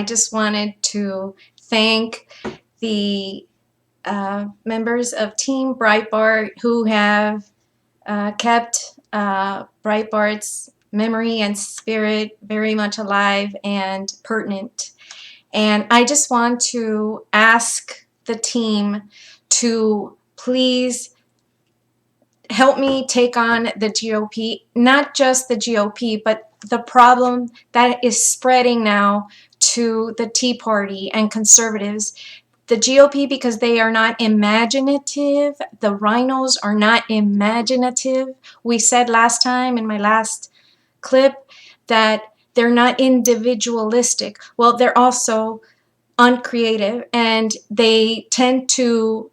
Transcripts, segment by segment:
I just wanted to thank the members of Team Breitbart who have kept Breitbart's memory and spirit very much alive and pertinent. And I just want to ask the team to please help me take on the GOP, not just the GOP, but the problem that is spreading now to the Tea Party and conservatives. The GOP, because they are not imaginative. The rhinos are not imaginative. We said last time in my last clip that they're not individualistic. Well, they're also uncreative, and they tend to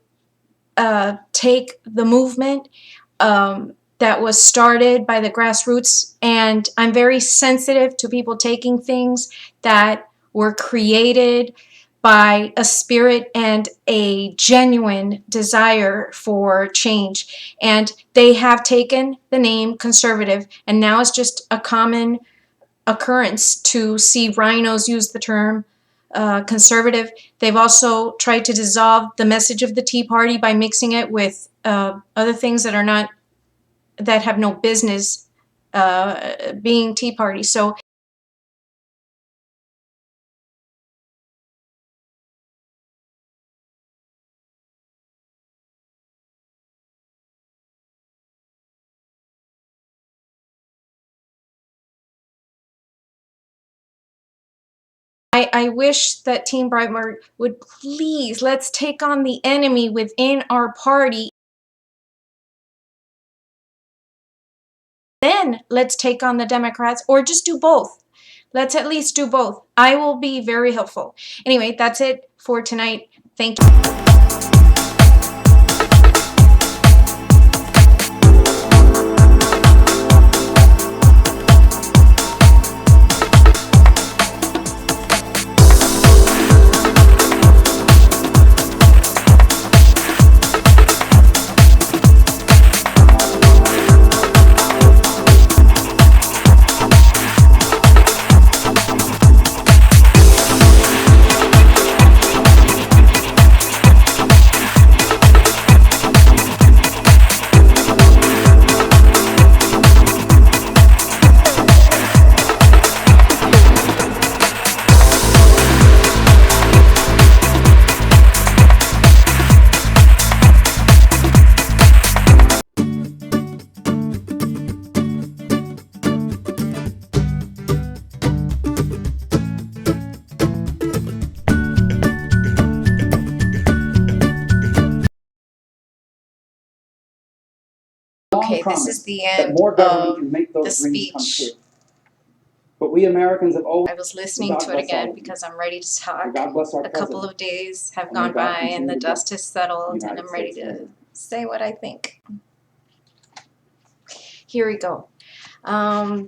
take the movement that was started by the grassroots, and I'm very sensitive to people taking things that were created by a spirit and a genuine desire for change. And they have taken the name conservative, and now it's just a common occurrence to see rhinos use the term conservative. They've also tried to dissolve the message of the Tea Party by mixing it with other things that are not, that have no business being Tea Party. So I wish that Team Breitbart would please, let's take on the enemy within our party. Then let's take on the Democrats, or just do both. Let's at least do both. I will be very helpful. Anyway, that's it for tonight. Thank you. Okay, this is the end of the speech. But we Americans have always... I was listening to it again because I'm ready to talk. A couple of days have gone by and the dust has settled, and I'm ready to say what I think. Here we go. I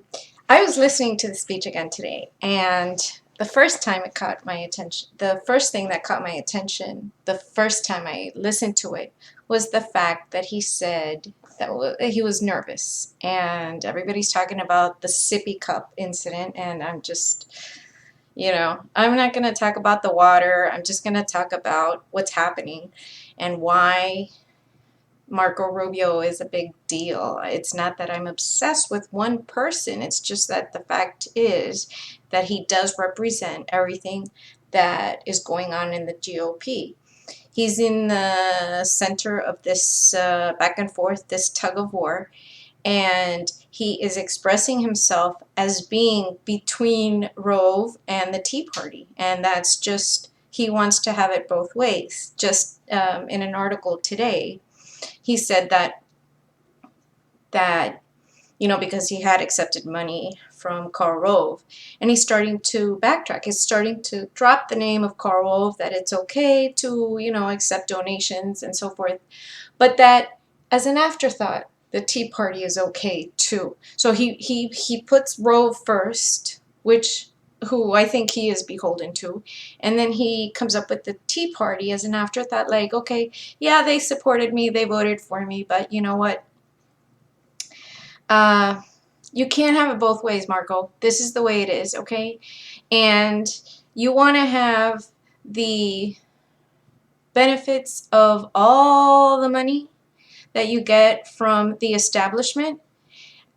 was listening to the speech again today, and the first time it caught my attention, the first thing that caught my attention the first time I listened to it was the fact that he said that he was nervous, and everybody's talking about the sippy cup incident, and I'm just, you know, I'm not going to talk about the water. I'm just going to talk about what's happening and why Marco Rubio is a big deal. It's not that I'm obsessed with one person. It's just that the fact is that he does represent everything that is going on in the GOP. He's in the center of this back and forth, this tug of war, and he is expressing himself as being between Rove and the Tea Party, and that's just, he wants to have it both ways. Just in an article today, he said that you know, because he had accepted money from Karl Rove, and he's starting to backtrack. He's starting to drop the name of Karl Rove, that it's okay to, you know, accept donations and so forth, but that as an afterthought, the Tea Party is okay too. So he puts Rove first, who I think he is beholden to, and then he comes up with the Tea Party as an afterthought, like, okay, yeah, they supported me, they voted for me, but you know what? You can't have it both ways, Marco. This is the way it is, okay? And You want to have the benefits of all the money that you get from the establishment,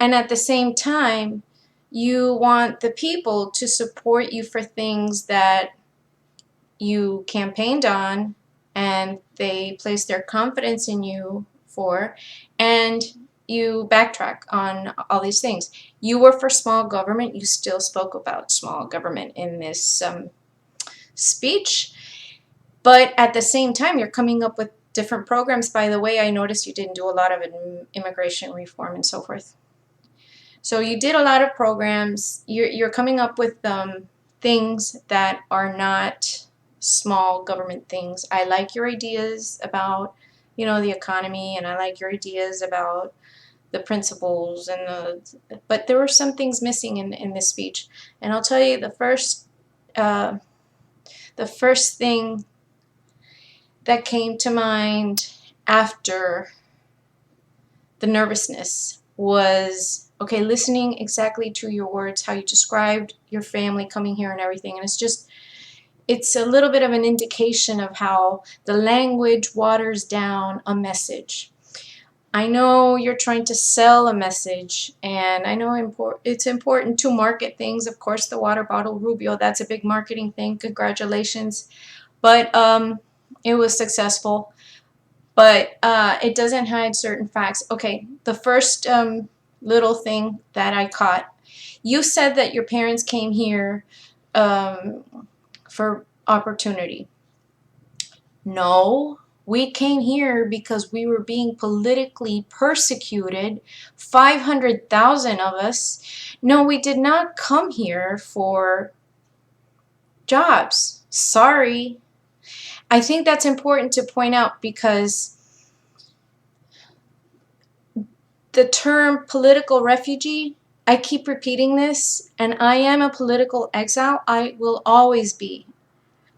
and at the same time, you want the people to support you for things that you campaigned on and they place their confidence in you for, and you backtrack on all these things. You were for small government. You still spoke about small government in this speech, but at the same time, you're coming up with different programs. By the way, I noticed you didn't do a lot of immigration reform and so forth. So you did a lot of programs. You're coming up with things that are not small government things. I like your ideas about, the economy, and I like your ideas about the principles and but there were some things missing in this speech. And I'll tell you the first thing that came to mind after the nervousness was, okay, listening exactly to your words, how you described your family coming here and everything. And it's a little bit of an indication of how the language waters down a message. I know you're trying to sell a message, and I know it's important to market things. Of course, the water bottle Rubio, that's a big marketing thing. Congratulations. But it was successful. But it doesn't hide certain facts. Okay, the first little thing that I caught, you said that your parents came here um, for opportunity. No, we came here because we were being politically persecuted, 500,000 of us. No, we did not come here for jobs. Sorry. I think that's important to point out because the term political refugee, I keep repeating this, and I am a political exile. I will always be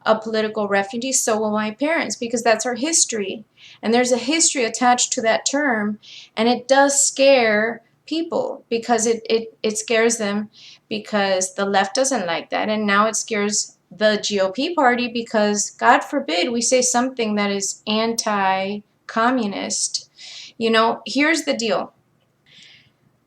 a political refugee. So will my parents, because that's our history. And there's a history attached to that term, and it does scare people because it scares them because the left doesn't like that. And now it scares the GOP party because, God forbid, we say something that is anti-communist. Here's the deal.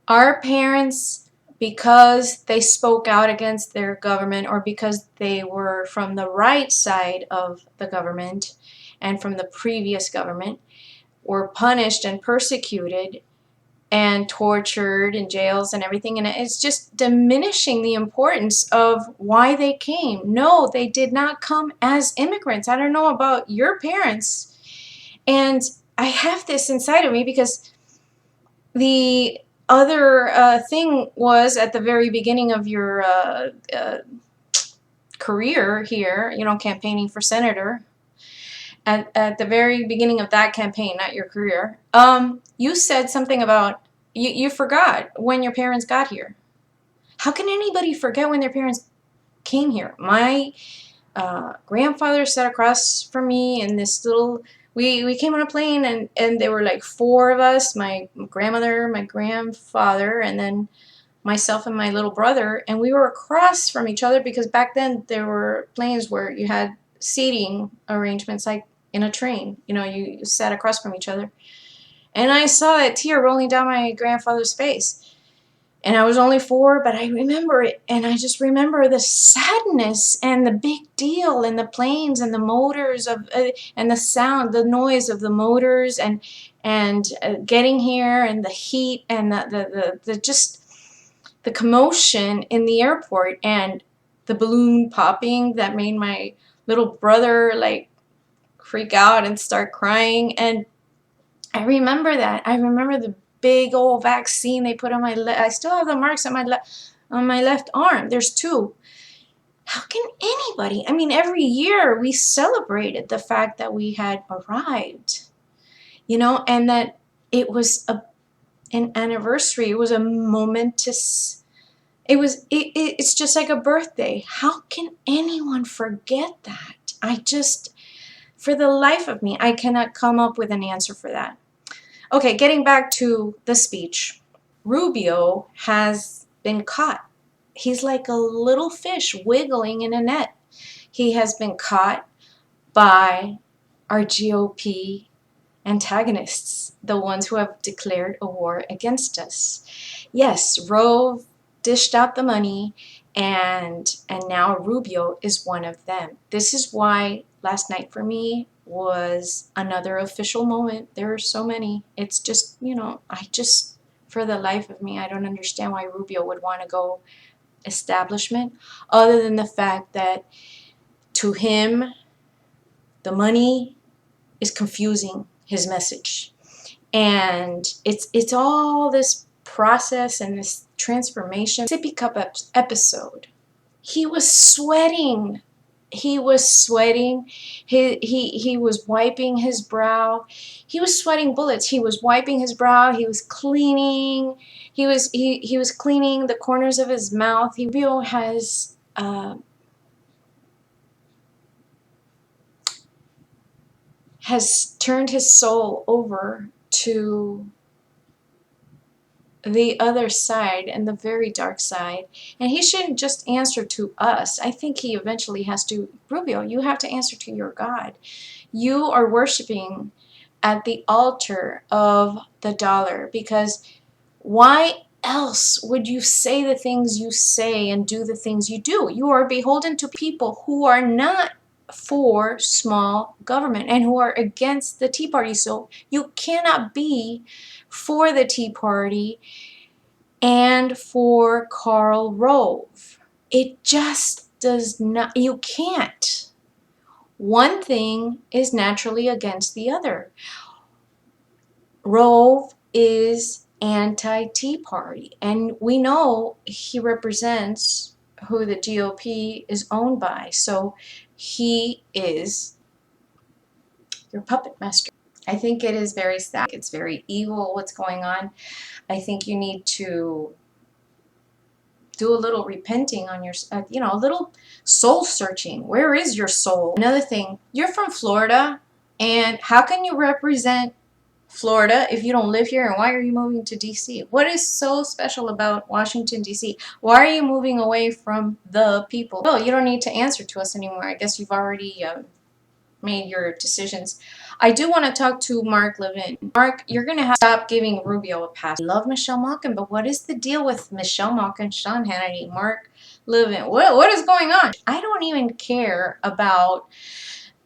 Our parents, because they spoke out against their government or because they were from the right side of the government and from the previous government, were punished and persecuted and tortured in jails and everything. And it's just diminishing the importance of why they came. No, they did not come as immigrants. I don't know about your parents. And I have this inside of me because the other thing was at the very beginning of your career here, campaigning for senator. At the very beginning of that campaign, not your career, you said something about you forgot when your parents got here. How can anybody forget when their parents came here? My grandfather sat across from me in this little. We came on a plane and there were like four of us: my grandmother, my grandfather, and then myself and my little brother. And we were across from each other because back then there were planes where you had seating arrangements like in a train. You sat across from each other. And I saw that tear rolling down my grandfather's face. And I was only 4, but I remember it. And I just remember the sadness and the big deal and the planes and the motors and the sound, the noise of the motors and getting here and the heat and the just the commotion in the airport and the balloon popping that made my little brother like freak out and start crying. And I remember that. I remember the big old vaccine they put on my leg. I still have the marks on my left arm. There's 2. How can anybody? I mean, every year we celebrated the fact that we had arrived, and that it was an anniversary. It was a momentous. It's just like a birthday. How can anyone forget that? For the life of me, I cannot come up with an answer for that. Okay, getting back to the speech. Rubio has been caught. He's like a little fish wiggling in a net. He has been caught by our GOP antagonists, the ones who have declared a war against us. Yes, Rove dished out the money, and now Rubio is one of them. This is why last night for me was another official moment. There are so many. It's just, I just, for the life of me, I don't understand why Rubio would want to go establishment, other than the fact that to him, the money is confusing his message. And it's all this process and this transformation. Sippy cup episode, he was sweating. He was sweating. He was wiping his brow. He was sweating bullets. He was wiping his brow. He was cleaning. He was cleaning the corners of his mouth. Rubio has turned his soul over to the other side and the very dark side, and he shouldn't just answer to us. I think he eventually has to. Rubio, you have to answer to your God. You are worshiping at the altar of the dollar, because why else would you say the things you say and do the things you do? You are beholden to people who are not for small government and who are against the Tea Party. So you cannot be for the Tea Party and for Karl Rove. It just does not, you can't. One thing is naturally against the other. Rove is anti-Tea Party, and we know he represents who the GOP is owned by. So he is your puppet master. I think it is very sad. It's very evil what's going on. I think you need to do a little repenting on your, a little soul searching. Where is your soul? Another thing, you're from Florida, and how can you represent Florida if you don't live here, and why are you moving to DC? What is so special about Washington, DC? Why are you moving away from the people? Well, you don't need to answer to us anymore. I guess you've already made your decisions. I do want to talk to Mark Levin. Mark, you're going to have to stop giving Rubio a pass. I love Michelle Malkin, but what is the deal with Michelle Malkin, Sean Hannity, Mark Levin? What is going on? I don't even care about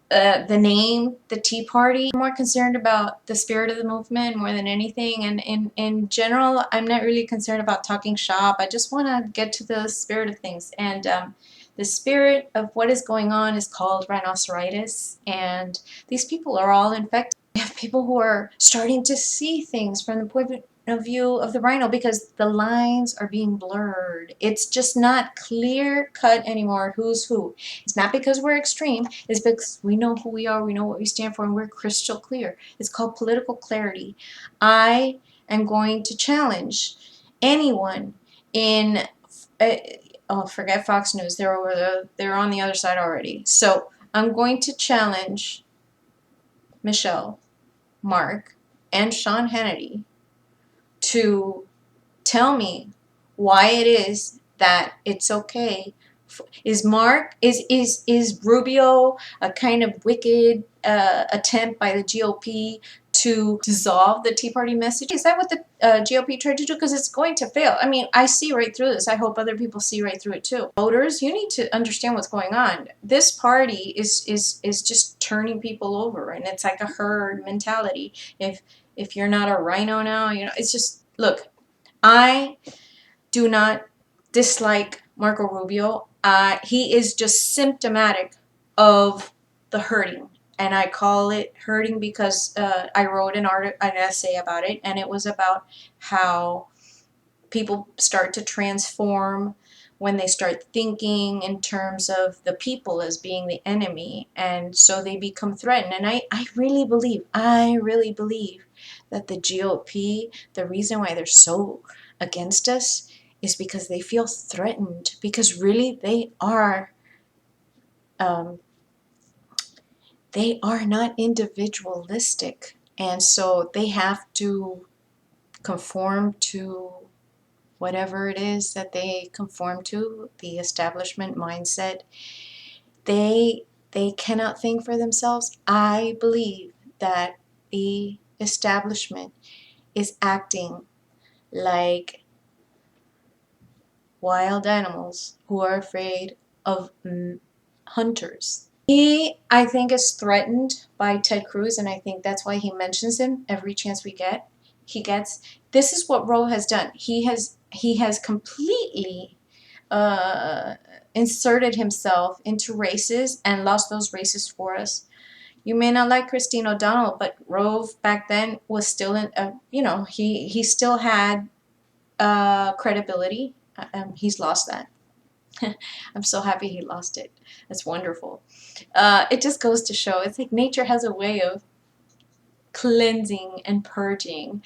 the name, the Tea Party. I'm more concerned about the spirit of the movement more than anything. And in general, I'm not really concerned about talking shop. I just want to get to the spirit of things. And the spirit of what is going on is called rhinoceritis. And these people are all infected. We have people who are starting to see things from the point of view of the rhino, because the lines are being blurred. It's just not clear cut anymore who's who. It's not because we're extreme. It's because we know who we are, we know what we stand for, and we're crystal clear. It's called political clarity. I am going to challenge anyone in forget Fox News. They're on the other side already. So I'm going to challenge Michelle, Mark, and Sean Hannity to tell me why it is that it's okay. Is Rubio a kind of wicked attempt by the GOP to dissolve the Tea Party message? Is that what the GOP tried to do? Because it's going to fail. I mean, I see right through this. I hope other people see right through it too. Voters, you need to understand what's going on. This party is just turning people over, and it's like a herd mentality. If you're not a rhino now, it's just, look, I do not dislike Marco Rubio. He is just symptomatic of the hurting. And I call it hurting because I wrote an essay about it, and it was about how people start to transform when they start thinking in terms of the people as being the enemy, and so they become threatened. And I really believe that the GOP, the reason why they're so against us is because they feel threatened, because really they are not individualistic, and so they have to conform to whatever it is that they conform to, the establishment mindset. They cannot think for themselves. I believe that the establishment is acting like wild animals who are afraid of hunters. He, I think, is threatened by Ted Cruz, and I think that's why he mentions him every chance he gets. This is what Roe has done. He has completely uh, inserted himself into races and lost those races for us. You may not like Christine O'Donnell, but Rove back then was still in. He still had credibility. He's lost that. I'm so happy he lost it. That's wonderful. It just goes to show it's like nature has a way of cleansing and purging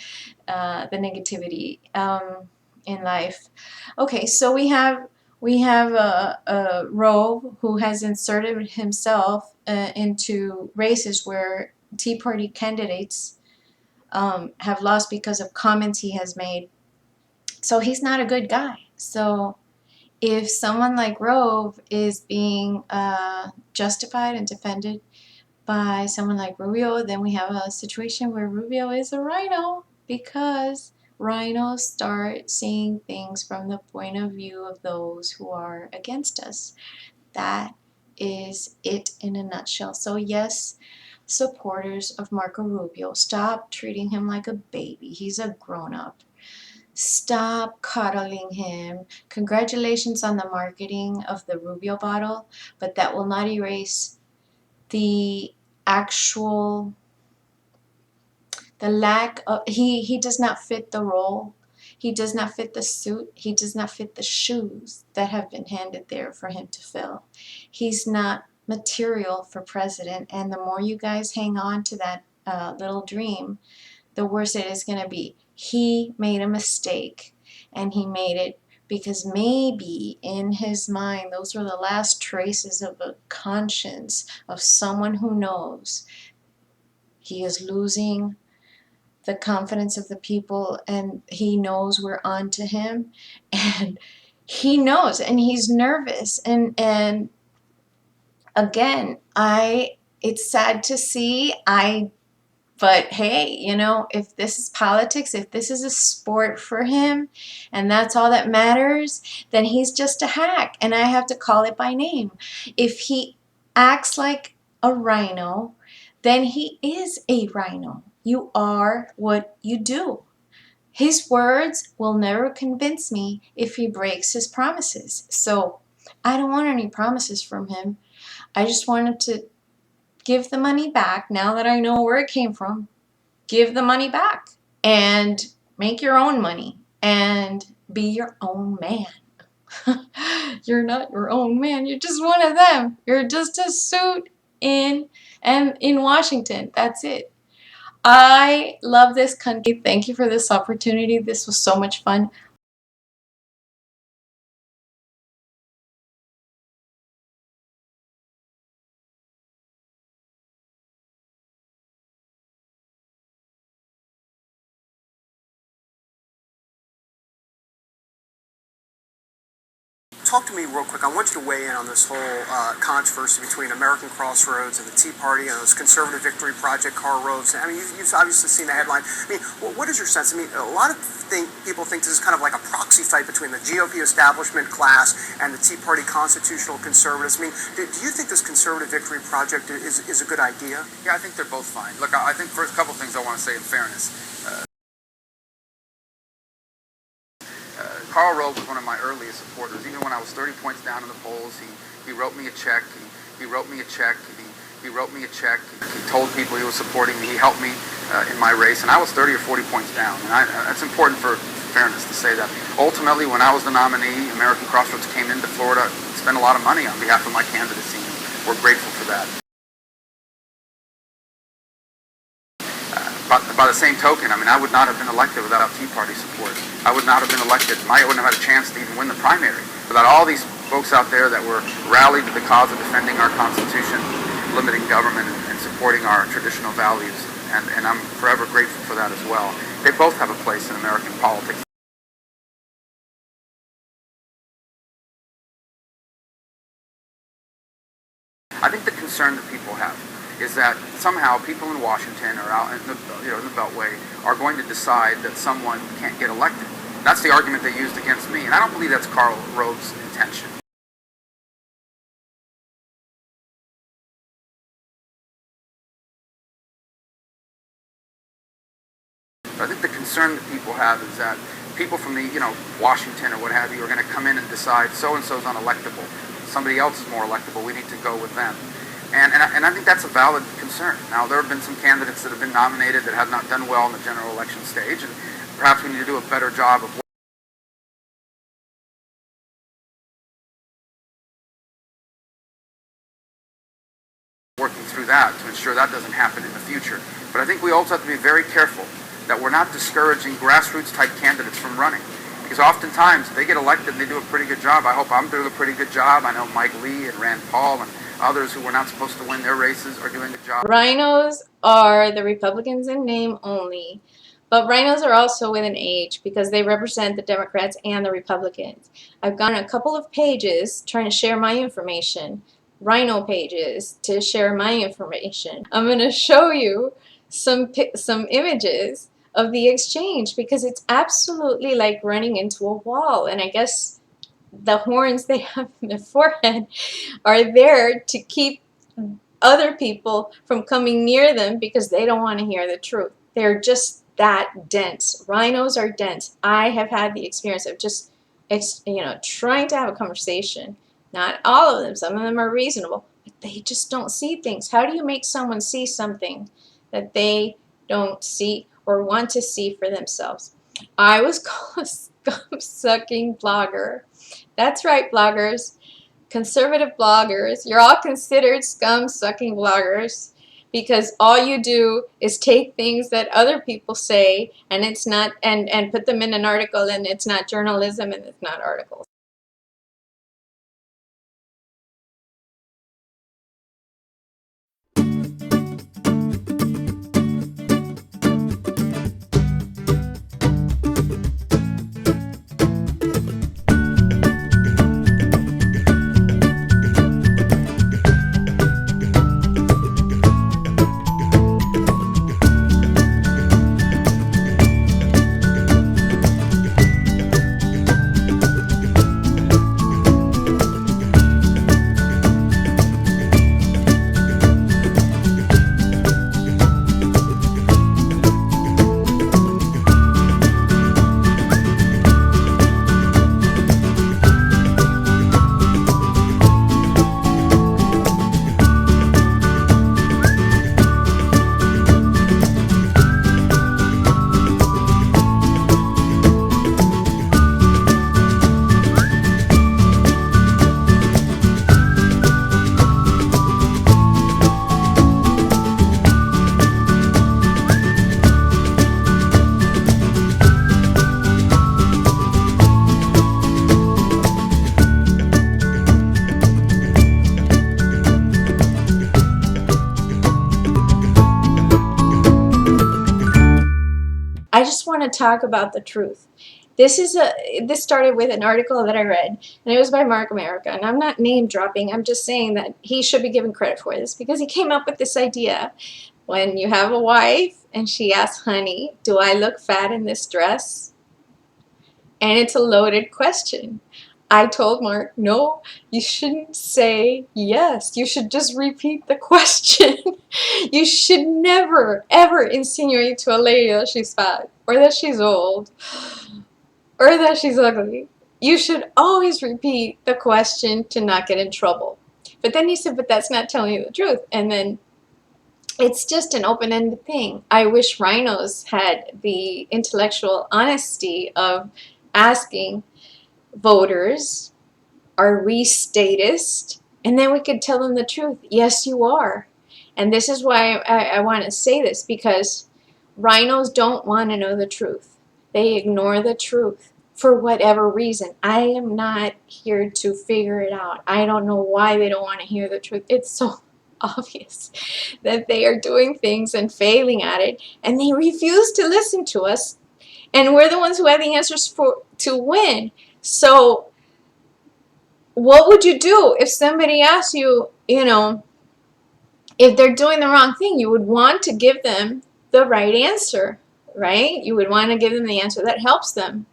the negativity in life. Okay, so we have a Rove who has inserted himself into races where Tea Party candidates have lost because of comments he has made. So he's not a good guy. So if someone like Rove is being justified and defended by someone like Rubio, then we have a situation where Rubio is a rhino because rhinos start seeing things from the point of view of those who are against us. That is it in a nutshell. So yes, supporters of Marco Rubio, stop treating him like a baby. He's a grown-up. Stop coddling him. Congratulations on the marketing of the Rubio bottle, but that will not erase the actual the lack of he does not fit the role. He does not fit the suit. He does not fit the shoes that have been handed there for him to fill. He's not material for president, and the more you guys hang on to that little dream, the worse it is going to be. He made a mistake, and he made it because maybe in his mind those were the last traces of a conscience of someone who knows he is losing the confidence of the people, and he knows we're on to him, and he knows, and he's nervous, and again, it's sad to see. But hey, if this is politics, if this is a sport for him, and that's all that matters, then he's just a hack, and I have to call it by name. If he acts like a rhino, then he is a rhino. You are what you do. His words will never convince me if he breaks his promises. So I don't want any promises from him. I just wanted to give the money back now that I know where it came from. Give the money back and make your own money and be your own man. You're not your own man. You're just one of them. You're just a suit in Washington. That's it. I love this country. Thank you for this opportunity. This was so much fun. Talk to me real quick. I want you to weigh in on this whole controversy between American Crossroads and the Tea Party and those Conservative Victory Project Karl Roves. I mean, you've obviously seen the headline. I mean, what is your sense? I mean, a lot of people think this is kind of like a proxy fight between the GOP establishment class and the Tea Party constitutional conservatives. I mean, do you think this Conservative Victory Project is a good idea? Yeah, I think they're both fine. Look, I think first, a couple things I want to say in fairness. Karl Rove was one of my earliest supporters. Even when I was 30 points down in the polls, he wrote me a check. He wrote me a check. He wrote me a check. He told people he was supporting me. He helped me in my race, and I was 30 or 40 points down. And that's important for fairness to say that. Ultimately, when I was the nominee, American Crossroads came into Florida, spent a lot of money on behalf of my candidacy, and we're grateful for that. By the same token, I mean, I would not have been elected without Tea Party support. I would not have been elected. I wouldn't have had a chance to even win the primary without all these folks out there that were rallied to the cause of defending our Constitution, limiting government, and supporting our traditional values. And I'm forever grateful for that as well. They both have a place in American politics. concern that people have is that somehow people in Washington or out in the, in the Beltway are going to decide that someone can't get elected. That's the argument they used against me, and I don't believe that's Karl Rove's intention. I think the concern that people have is that people from the, Washington or what have you are going to come in and decide so-and-so's unelectable. Somebody else is more electable. We need to go with them. And I think that's a valid concern. Now, there have been some candidates that have been nominated that have not done well in the general election stage, and perhaps we need to do a better job of working through that to ensure that doesn't happen in the future. But I think we also have to be very careful that we're not discouraging grassroots-type candidates from running. Because oftentimes, they get elected and they do a pretty good job. I hope I'm doing a pretty good job. I know Mike Lee and Rand Paul and others who were not supposed to win their races are doing a good job. Rhinos are the Republicans in name only, but rhinos are also with an H because they represent the Democrats and the Republicans. I've gone a couple of pages trying to share my information, rhino pages to share my information. I'm going to show you some images of the exchange because it's absolutely like running into a wall, and I guess the horns they have in their forehead are there to keep other people from coming near them because they don't want to hear the truth. They're just that dense. Rhinos are dense. I have had the experience of just, trying to have a conversation. Not all of them. Some of them are reasonable, but they just don't see things. How do you make someone see something that they don't see or want to see for themselves? I was called a scum-sucking blogger. That's right, bloggers. Conservative bloggers, you're all considered scum-sucking bloggers because all you do is take things that other people say and it's not and put them in an article, and it's not journalism and it's not articles. I just want to talk about the truth. This started with an article that I read, and it was by Mark America. And I'm not name dropping. I'm just saying that he should be given credit for this because he came up with this idea. When you have a wife and she asks, "Honey, do I look fat in this dress?" And it's a loaded question. I told Mark, no, you shouldn't say yes. You should just repeat the question. You should never, ever insinuate to a lady that she's fat, or that she's old, or that she's ugly. You should always repeat the question to not get in trouble. But then he said, but that's not telling you the truth. And then it's just an open-ended thing. I wish rhinos had the intellectual honesty of asking voters, are we statist? And then we could tell them the truth. Yes, you are. And this is why I want to say this, because rhinos don't want to know the truth. They ignore the truth for whatever reason. I am not here to figure it out. I don't know why they don't want to hear the truth. It's so obvious that they are doing things and failing at it, and they refuse to listen to us. And we're the ones who have the answers to win. So what would you do if somebody asked you, If they're doing the wrong thing, you would want to give them the right answer, right? You would want to give them the answer that helps them.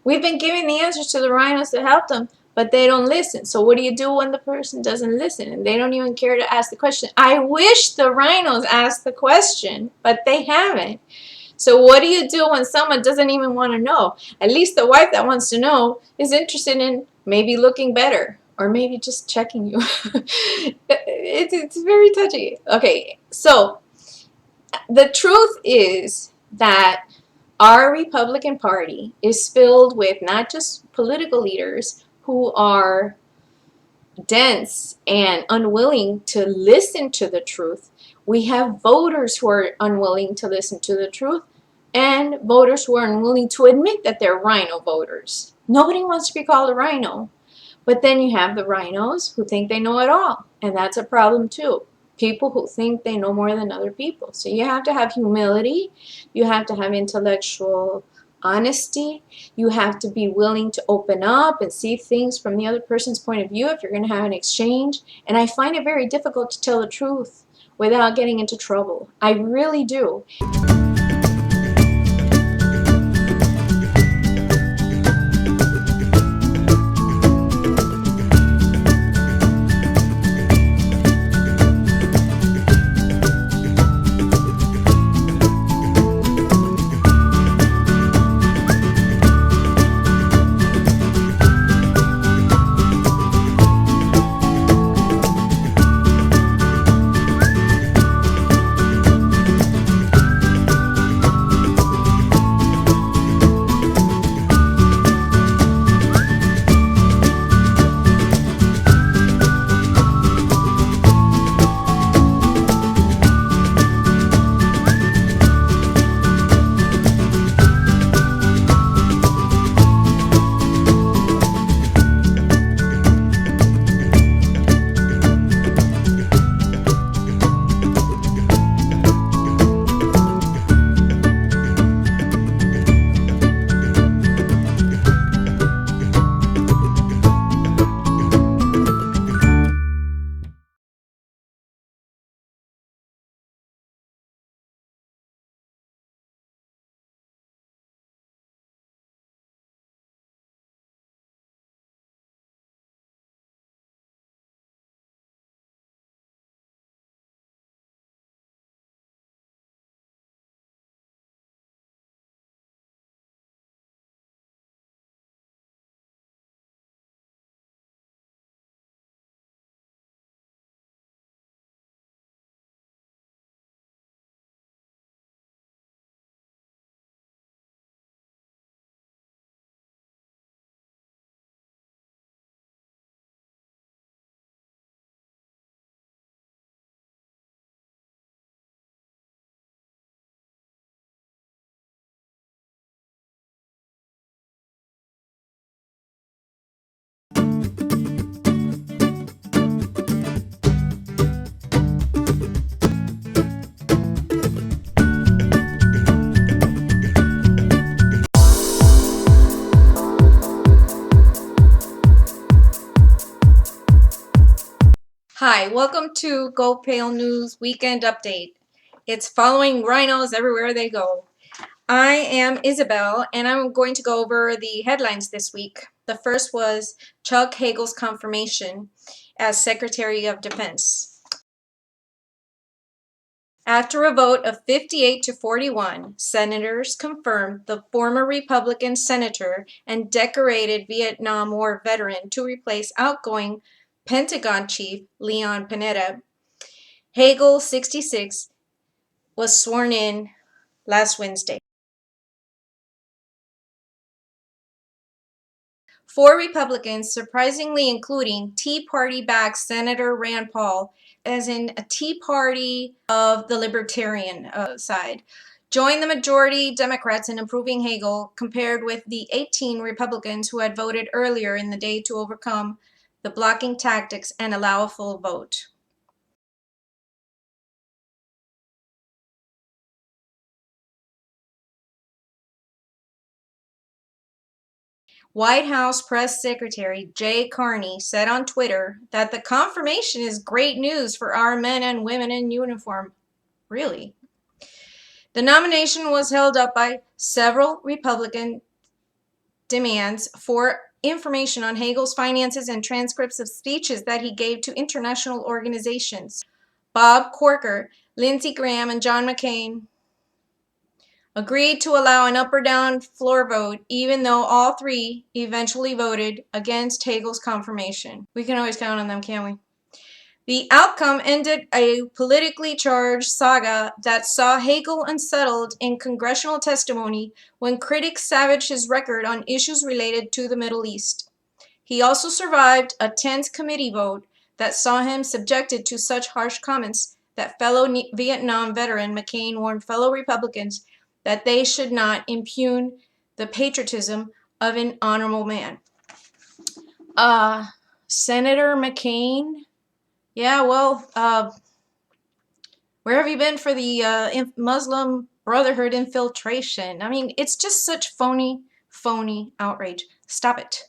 We've been giving the answers to the rhinos to help them, but they don't listen. So what do you do when the person doesn't listen and they don't even care to ask the question? I wish the rhinos asked the question, but they haven't. So what do you do when someone doesn't even want to know? At least the wife that wants to know is interested in maybe looking better or maybe just checking you. It's very touchy. Okay, so the truth is that our Republican Party is filled with not just political leaders who are dense and unwilling to listen to the truth. We have voters who are unwilling to listen to the truth and voters who are unwilling to admit that they're rhino voters. Nobody wants to be called a rhino. But then you have the rhinos who think they know it all, and that's a problem too. People who think they know more than other people. So you have to have humility, you have to have intellectual honesty, you have to be willing to open up and see things from the other person's point of view if you're going to have an exchange. And I find it very difficult to tell the truth without getting into trouble. I really do. Hi, welcome to Go Pale News Weekend Update. It's following rhinos everywhere they go. I am Isabel, and I'm going to go over the headlines this week. The first was Chuck Hagel's confirmation as Secretary of Defense. After a vote of 58 to 41, senators confirmed the former Republican senator and decorated Vietnam War veteran to replace outgoing Pentagon chief Leon Panetta. Hagel, 66, was sworn in last Wednesday. 4 Republicans, surprisingly including Tea Party-backed Senator Rand Paul, as in a Tea Party of the Libertarian side, joined the majority Democrats in approving Hagel, compared with the 18 Republicans who had voted earlier in the day to overcome the blocking tactics and allow a full vote. White House Press Secretary Jay Carney said on Twitter that the confirmation is great news for our men and women in uniform. Really? The nomination was held up by several Republican demands for information on Hagel's finances and transcripts of speeches that he gave to international organizations. Bob Corker, Lindsey Graham, and John McCain agreed to allow an up or down floor vote, even though all three eventually voted against Hagel's confirmation. We can always count on them, can't we? The outcome ended a politically charged saga that saw Hagel unsettled in congressional testimony when critics savaged his record on issues related to the Middle East. He also survived a tense committee vote that saw him subjected to such harsh comments that fellow Vietnam veteran McCain warned fellow Republicans that they should not impugn the patriotism of an honorable man. Senator McCain? Yeah, well, where have you been for the Muslim Brotherhood infiltration? I mean, it's just such phony outrage. Stop it.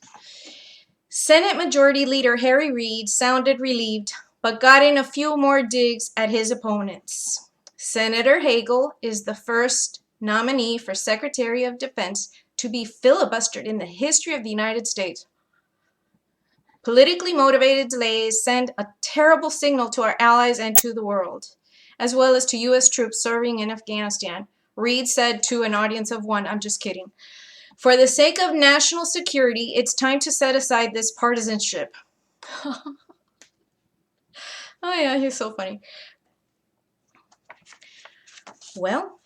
Senate Majority Leader Harry Reid sounded relieved, but got in a few more digs at his opponents. Senator Hagel is the first nominee for Secretary of Defense to be filibustered in the history of the United States. Politically motivated delays send a terrible signal to our allies and to the world, as well as to U.S. troops serving in Afghanistan. Reid said to an audience of one, I'm just kidding. For the sake of national security, it's time to set aside this partisanship. Oh yeah, he's so funny. Well,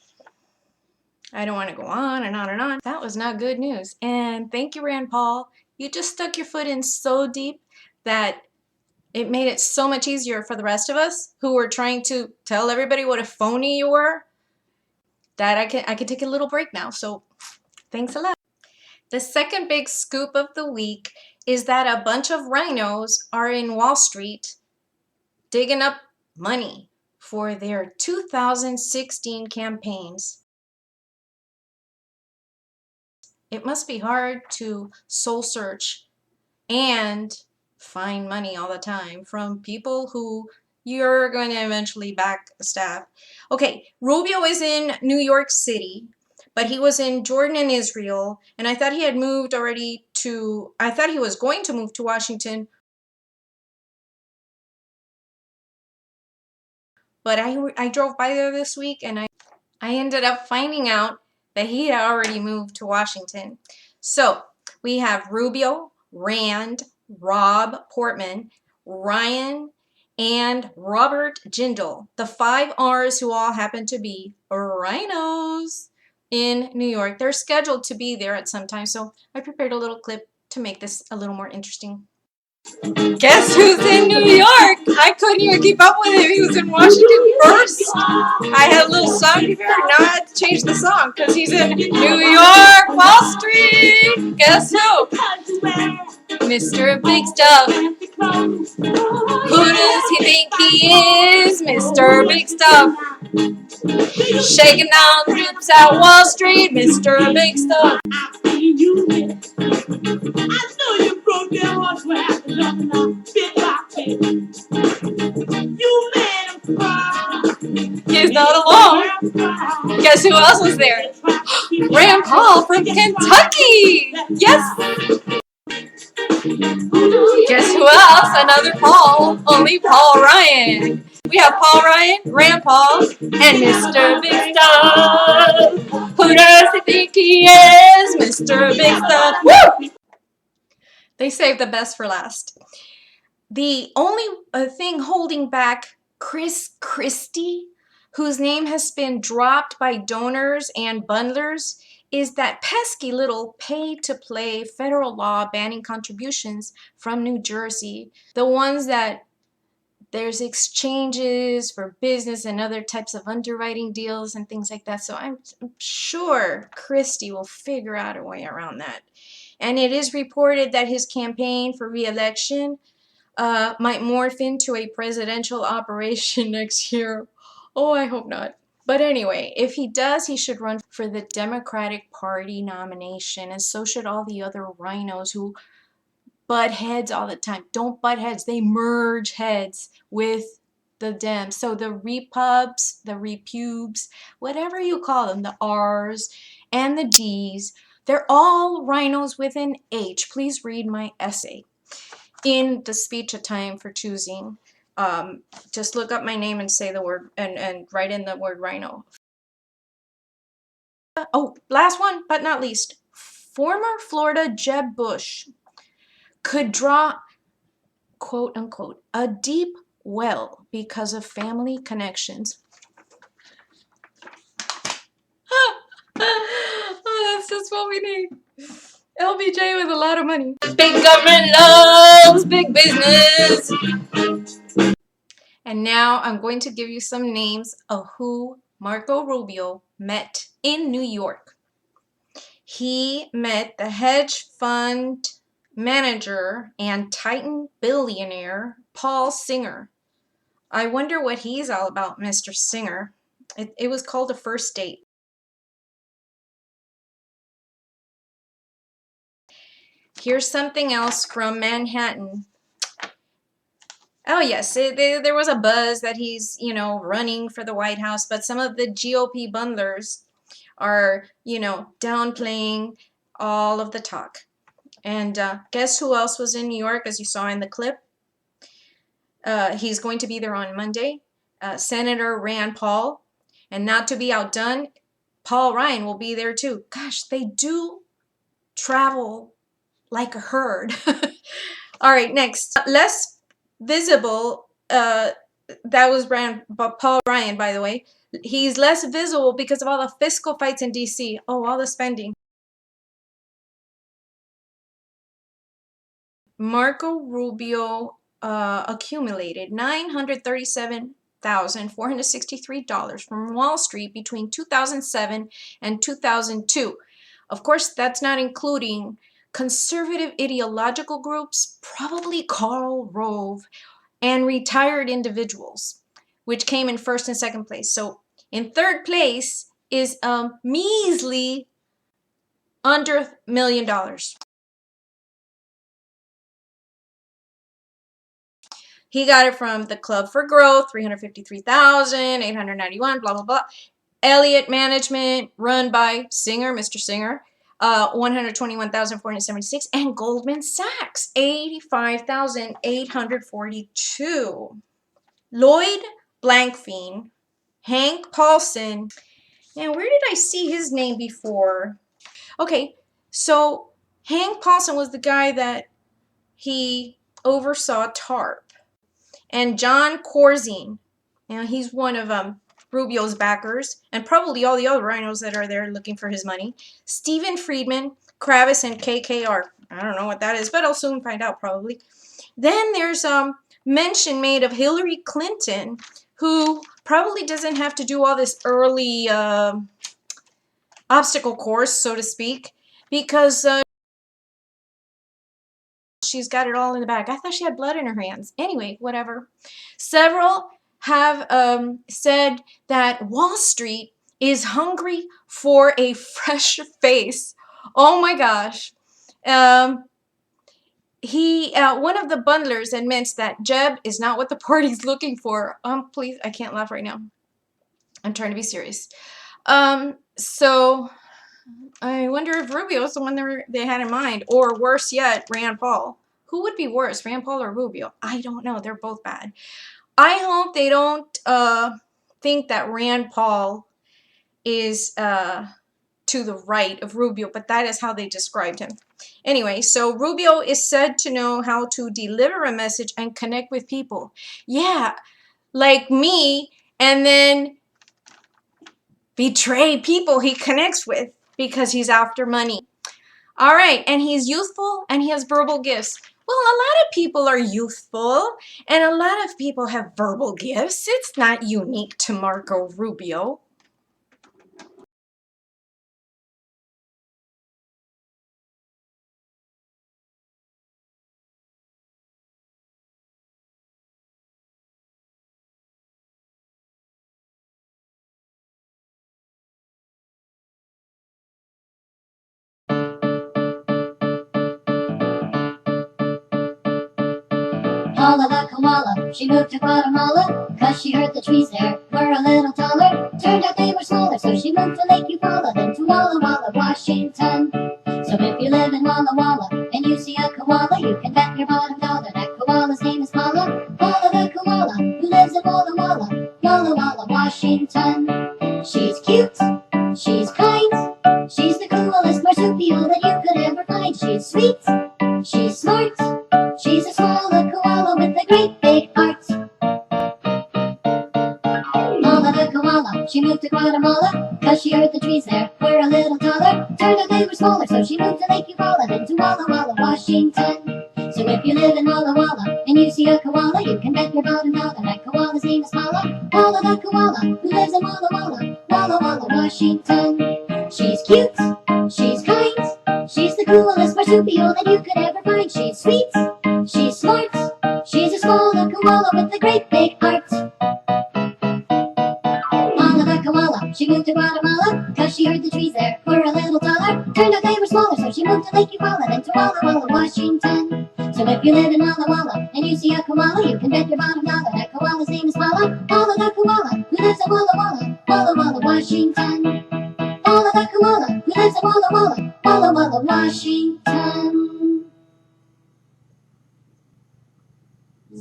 I don't want to go on and on and on. That was not good news. And thank you, Rand Paul. You just stuck your foot in so deep that it made it so much easier for the rest of us who were trying to tell everybody what a phony you were, that I can take a little break now. So thanks a lot. The second big scoop of the week is that a bunch of rhinos are in Wall Street digging up money for their 2016 campaigns. It must be hard to soul search and find money all the time from people who you're going to eventually backstab. Okay, Rubio is in New York City, but he was in Jordan and Israel, and I thought he had moved already to, I thought he was going to move to Washington, but I drove by there this week and I ended up finding out that he had already moved to Washington. So we have Rubio, Rand, Rob Portman, Ryan, and Robert Jindal, the 5 R's who all happen to be rhinos in New York. They're scheduled to be there at some time, so I prepared a little clip to make this a little more interesting. Guess who's in New York? I couldn't even keep up with him. He was in Washington first. I had a little song here. Now I had to change the song because he's in New York, Wall Street. Guess who? Mr. Big Stuff. Who does he think he is? Mr. Big Stuff. Shaking down the hoops at Wall Street. Mr. Big Stuff. I know you broke their hearts for having nothing on big rock. You made them cry. He's not alone. Guess who else was there? Rand Paul from Kentucky. Yes. Guess who else? Another Paul. Only Paul Ryan. We have Paul Ryan, Rand Paul, and Mr. Big Stuff. Who does he think he is? Mr. Big Stuff. Woo! They saved the best for last. The only thing holding back Chris Christie, whose name has been dropped by donors and bundlers, is that pesky little pay-to-play federal law banning contributions from New Jersey. The ones that there's exchanges for business and other types of underwriting deals and things like that. So I'm sure Christie will figure out a way around that. And it is reported that his campaign for re-election might morph into a presidential operation next year. Oh, I hope not. But anyway, if he does, he should run for the Democratic Party nomination, and so should all the other rhinos who butt heads all the time. Don't butt heads, they merge heads with the Dems. So the repubs, the repubes, whatever you call them, the R's and the D's, they're all rhinos with an H. Please read my essay in the speech A Time for Choosing. Just look up my name and say the word and write in the word rhino. Oh, last one but not least. Former Florida Jeb Bush could draw, quote unquote, a deep well because of family connections. Oh, that's just what we need. LBJ with a lot of money. Big government loves big business. And now I'm going to give you some names of who Marco Rubio met in New York. He met the hedge fund manager and Titan billionaire Paul Singer. I wonder what he's all about, Mr. Singer. It was called a first date. Here's something else from Manhattan. Oh yes, there was a buzz that he's, running for the White House, but some of the GOP bundlers are, downplaying all of the talk. And guess who else was in New York, as you saw in the clip? He's going to be there on Monday. Senator Rand Paul. And not to be outdone, Paul Ryan will be there too. Gosh, they do travel like a herd. All right, next. Less visible. That was Paul Ryan, by the way. He's less visible because of all the fiscal fights in D.C. Oh, all the spending. Marco Rubio accumulated $937,463 from Wall Street between 2007 and 2002. Of course, that's not including conservative ideological groups, probably Karl Rove, and retired individuals, which came in first and second place. So in third place is a measly under $1 million. He got it from the Club for Growth, 353,891, blah, blah, blah. Elliott Management, run by Singer, Mr. Singer, 121,476. And Goldman Sachs, 85,842. Lloyd Blankfein, Hank Paulson. Now, where did I see his name before? Okay, so Hank Paulson was the guy that he oversaw TARP. And John Corzine, he's one of Rubio's backers, and probably all the other rhinos that are there looking for his money. Stephen Friedman, Kravis, and KKR. I don't know what that is, but I'll soon find out probably. Then there's mention made of Hillary Clinton, who probably doesn't have to do all this early obstacle course, so to speak, because she's got it all in the bag. I thought she had blood in her hands. Anyway, whatever. Several have said that Wall Street is hungry for a fresh face. Oh my gosh. One of the bundlers admits that Jeb is not what the party's looking for. Please, I can't laugh right now. I'm trying to be serious. So I wonder if Rubio is the one they had in mind, or worse yet, Rand Paul. Who would be worse, Rand Paul or Rubio? I don't know. They're both bad. I hope they don't think that Rand Paul is to the right of Rubio, but that is how they described him. Anyway, so Rubio is said to know how to deliver a message and connect with people. Yeah, like me, and then betray people he connects with because he's after money. All right, and he's youthful and he has verbal gifts. Well, a lot of people are youthful and a lot of people have verbal gifts. It's not unique to Marco Rubio. Paula the koala, she moved to Guatemala, 'cause she heard the trees there were a little taller. Turned out they were smaller, so she moved to Lake Eufaula, then to Walla Walla, Washington. So if you live in Walla Walla and you see a koala, you can bet your bottom dollar that koala's name is Paula. Paula the koala, who lives in Walla Walla, Walla Walla, Washington. She's cute, she's kind, she's the coolest marsupial that you could ever find. She's sweet, she's smart, she's a smaller koala with a great big heart. Paula the koala, she moved to Guatemala, 'cause she heard the trees there were a little taller. Turned out they were smaller, so she moved to Lake Eufaula, then to Walla Walla, Washington. So if you live in Walla Walla and you see a koala, you can bet your bottom dollar that koala's name is Paula. Paula the koala, who lives in Walla Walla, Walla Walla, Washington. She's cute, she's kind, she's the coolest marsupial that you could ever find. She's sweet, she's smart, she's a smaller koala with a great big heart. Paula the koala, she moved to Guatemala, 'cause she heard the trees there were a little taller. Turned out they were smaller, so she moved to Lake Eufaula, then to Walla Walla, Washington. So if you live in Walla Walla and you see a koala, you can bet your bottom dollar that koala's name is Paula. Paula the koala, who lives in Walla Walla, Walla Walla, Washington. Paula the koala, who lives in Walla Walla, Walla Walla, Washington.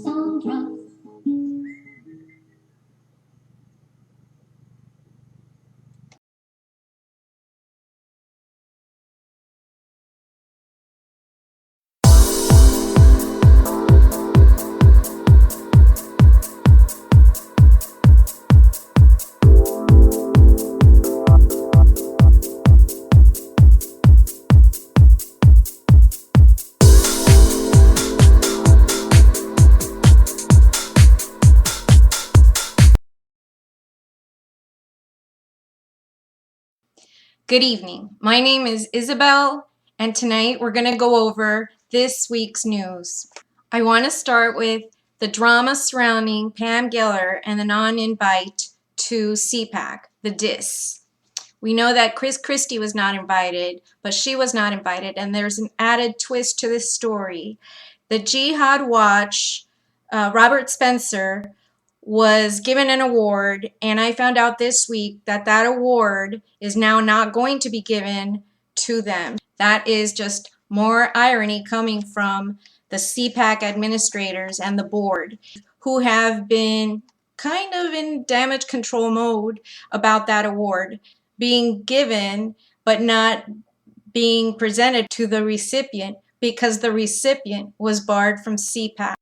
Song drop. Good evening. My name is Isabel, and tonight we're going to go over this week's news. I want to start with the drama surrounding Pam Geller and the non-invite to CPAC, the DIS. We know that Chris Christie was not invited, but she was not invited, and there's an added twist to this story. The Jihad Watch, Robert Spencer, was given an award, and I found out this week that that award is now not going to be given to them. That is just more irony coming from the CPAC administrators and the board, who have been kind of in damage control mode about that award being given but not being presented to the recipient because the recipient was barred from CPAC.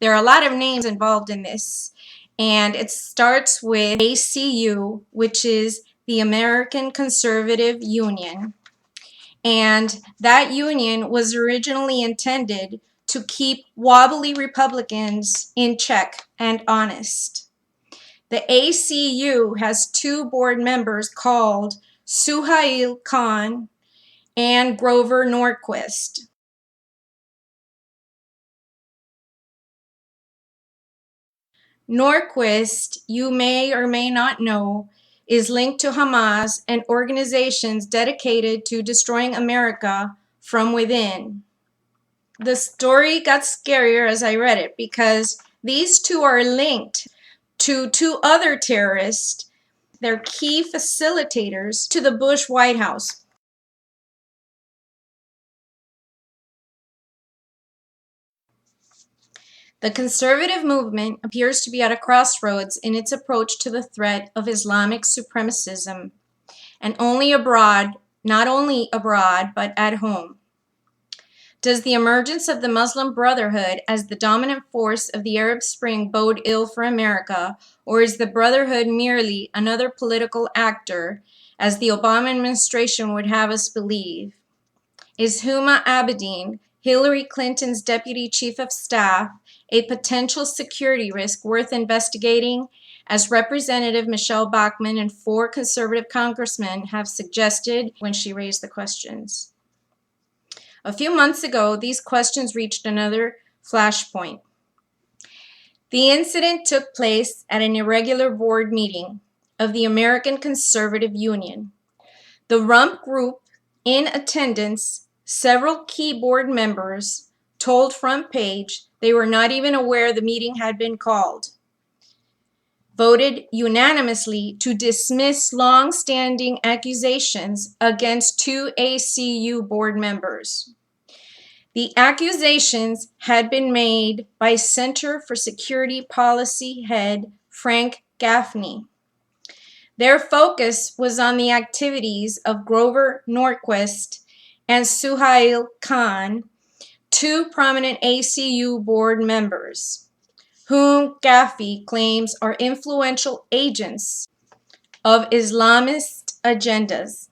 There are a lot of names involved in this, and it starts with ACU, which is the American Conservative Union. And that union was originally intended to keep wobbly Republicans in check and honest. The ACU has two board members called Suhail Khan and Grover Norquist. Norquist, you may or may not know, is linked to Hamas and organizations dedicated to destroying America from within. The story got scarier as I read it because these two are linked to two other terrorists. They're key facilitators to the Bush White House. The conservative movement appears to be at a crossroads in its approach to the threat of Islamic supremacism, and not only abroad, but at home. Does the emergence of the Muslim Brotherhood as the dominant force of the Arab Spring bode ill for America, or is the Brotherhood merely another political actor, as the Obama administration would have us believe? Is Huma Abedin, Hillary Clinton's deputy chief of staff, a potential security risk worth investigating, as Representative Michelle Bachmann and 4 conservative congressmen have suggested when she raised the questions? A few months ago, these questions reached another flashpoint. The incident took place at an irregular board meeting of the American Conservative Union. The rump group in attendance, several key board members, told Front Page they were not even aware the meeting had been called, voted unanimously to dismiss long-standing accusations against two ACU board members. The accusations had been made by Center for Security Policy head Frank Gaffney. Their focus was on the activities of Grover Norquist and Suhail Khan, two prominent ACU board members, whom Gaffney claims are influential agents of Islamist agendas.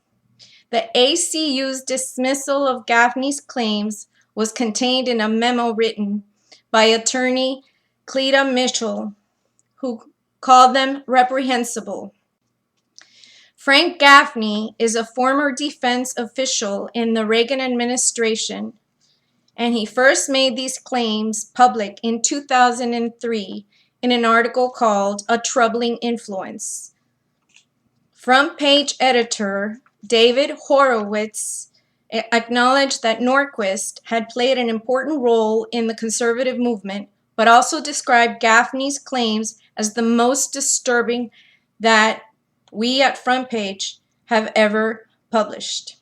The ACU's dismissal of Gaffney's claims was contained in a memo written by attorney Cleta Mitchell, who called them reprehensible. Frank Gaffney is a former defense official in the Reagan administration, and he first made these claims public in 2003 in an article called A Troubling Influence. Front page editor David Horowitz acknowledged that Norquist had played an important role in the conservative movement, but also described Gaffney's claims as the most disturbing that we at Front Page have ever published.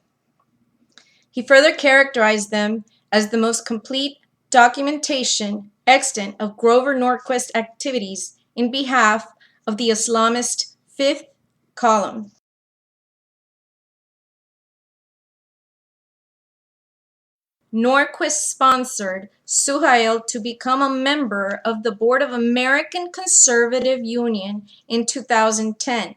He further characterized them as the most complete documentation extant of Grover Norquist activities in behalf of the Islamist Fifth Column. Norquist sponsored Suhail to become a member of the board of American Conservative Union in 2010.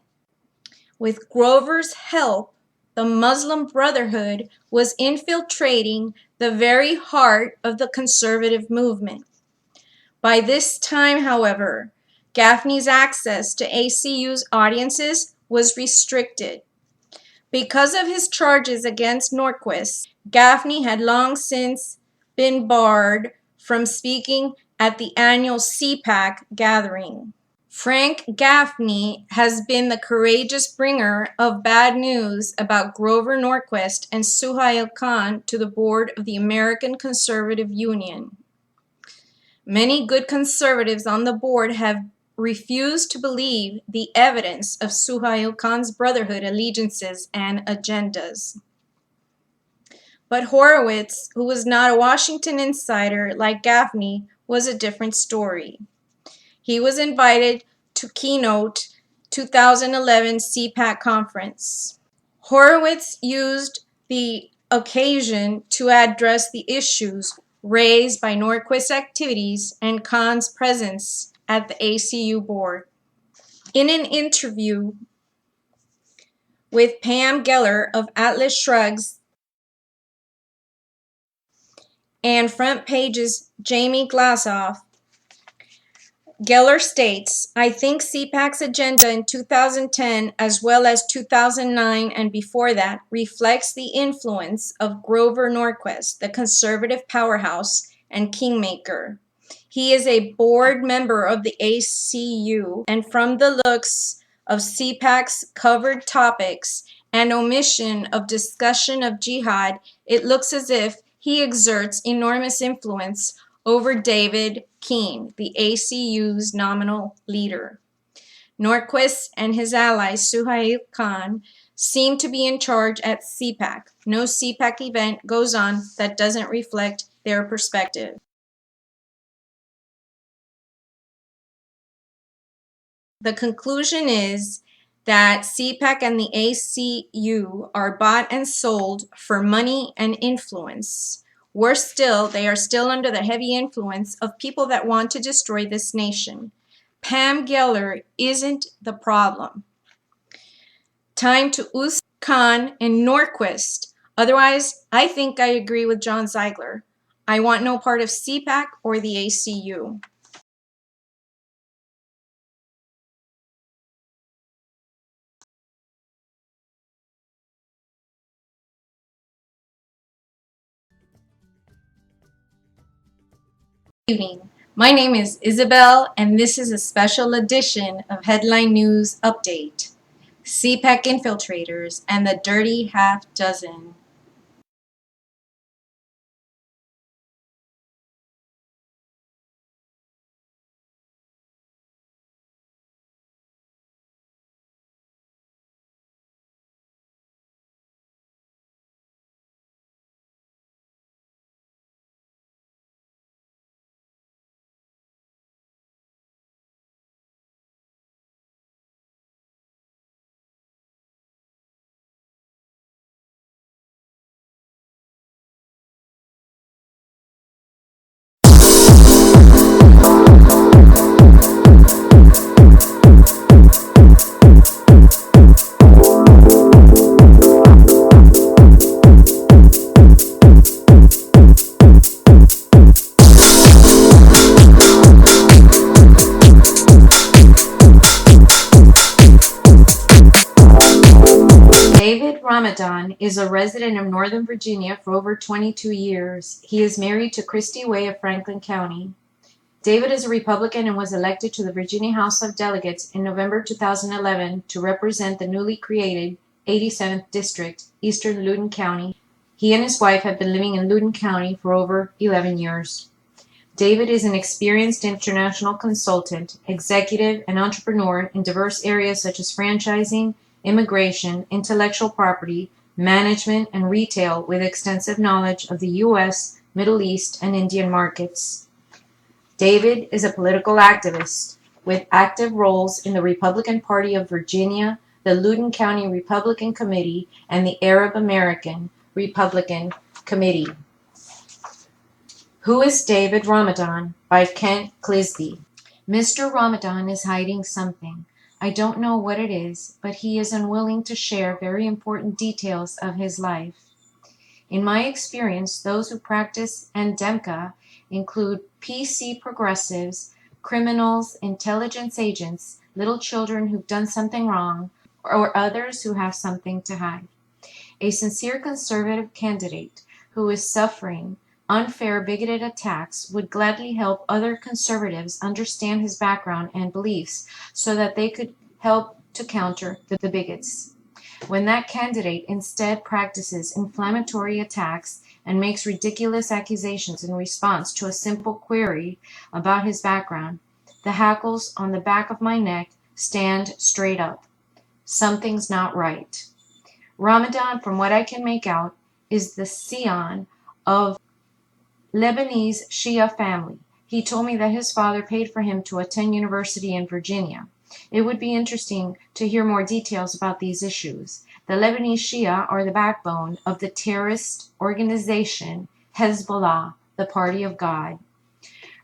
With Grover's help, the Muslim Brotherhood was infiltrating the very heart of the conservative movement. By this time, however, Gaffney's access to ACU's audiences was restricted. Because of his charges against Norquist, Gaffney had long since been barred from speaking at the annual CPAC gathering. Frank Gaffney has been the courageous bringer of bad news about Grover Norquist and Suhail Khan to the board of the American Conservative Union. Many good conservatives on the board have refused to believe the evidence of Suhail Khan's Brotherhood allegiances and agendas. But Horowitz, who was not a Washington insider like Gaffney, was a different story. He was invited to keynote 2011 CPAC conference. Horowitz used the occasion to address the issues raised by Norquist's activities and Khan's presence at the ACU board. In an interview with Pam Geller of Atlas Shrugs and Front Page's Jamie Glassoff, Geller states, I think CPAC's agenda in 2010 as well as 2009 and before that reflects the influence of Grover Norquist, the conservative powerhouse and kingmaker. He is a board member of the ACU, and from the looks of CPAC's covered topics and omission of discussion of jihad, it looks as if he exerts enormous influence over David Keene, the ACU's nominal leader. Norquist and his ally Suhail Khan seem to be in charge at CPAC. No CPAC event goes on that doesn't reflect their perspective. The conclusion is that CPAC and the ACU are bought and sold for money and influence. Worse still, they are still under the heavy influence of people that want to destroy this nation. Pam Geller isn't the problem. Time to Khan and Norquist. Otherwise, I think I agree with John Ziegler. I want no part of CPAC or the ACU. Evening. My name is Isabel, and this is a special edition of Headline News Update. CPEC infiltrators and the dirty half dozen. David Ramadan is a resident of Northern Virginia for over 22 years. He is married to Christy Way of Franklin County. David is a Republican and was elected to the Virginia House of Delegates in November 2011 to represent the newly created 87th District, Eastern Loudoun County. He and his wife have been living in Loudoun County for over 11 years. David is an experienced international consultant, executive, and entrepreneur in diverse areas such as franchising, immigration, intellectual property, management, and retail, with extensive knowledge of the U.S., Middle East, and Indian markets. David is a political activist with active roles in the Republican Party of Virginia, the Loudoun County Republican Committee, and the Arab American Republican Committee. Who is David Ramadan? By Kent Clisby. Mr. Ramadan is hiding something. I don't know what it is, but he is unwilling to share very important details of his life. In my experience, those who practice Andemka include PC progressives, criminals, intelligence agents, little children who've done something wrong, or others who have something to hide. A sincere conservative candidate who is suffering unfair, bigoted attacks would gladly help other conservatives understand his background and beliefs so that they could help to counter the bigots. When that candidate instead practices inflammatory attacks and makes ridiculous accusations in response to a simple query about his background, the hackles on the back of my neck stand straight up. Something's not right. Ramadan, from what I can make out, is the scion of Lebanese Shia family. He told me that his father paid for him to attend university in Virginia. It would be interesting to hear more details about these issues. The Lebanese Shia are the backbone of the terrorist organization Hezbollah, the Party of God.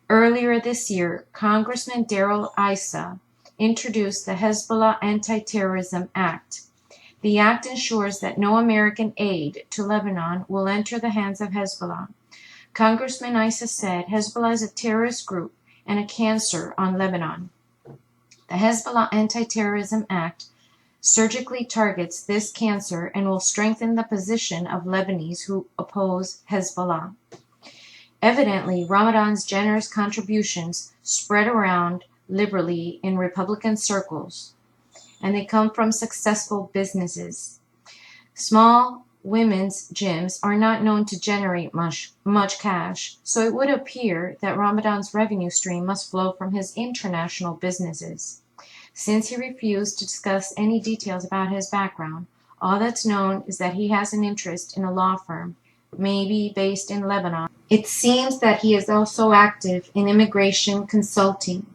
Earlier this year, Congressman Darrell Issa introduced the Hezbollah Anti-Terrorism Act. The act ensures that no American aid to Lebanon will enter the hands of Hezbollah. Congressman Issa said Hezbollah is a terrorist group and a cancer on Lebanon. The Hezbollah Anti-Terrorism Act surgically targets this cancer and will strengthen the position of Lebanese who oppose Hezbollah. Evidently, Ramadan's generous contributions spread around liberally in Republican circles, and they come from successful businesses. Small women's gyms are not known to generate much cash, so it would appear that Ramadan's revenue stream must flow from his international businesses. Since he refused to discuss any details about his background, all that's known is that he has an interest in a law firm, maybe based in Lebanon. It seems that he is also active in immigration consulting.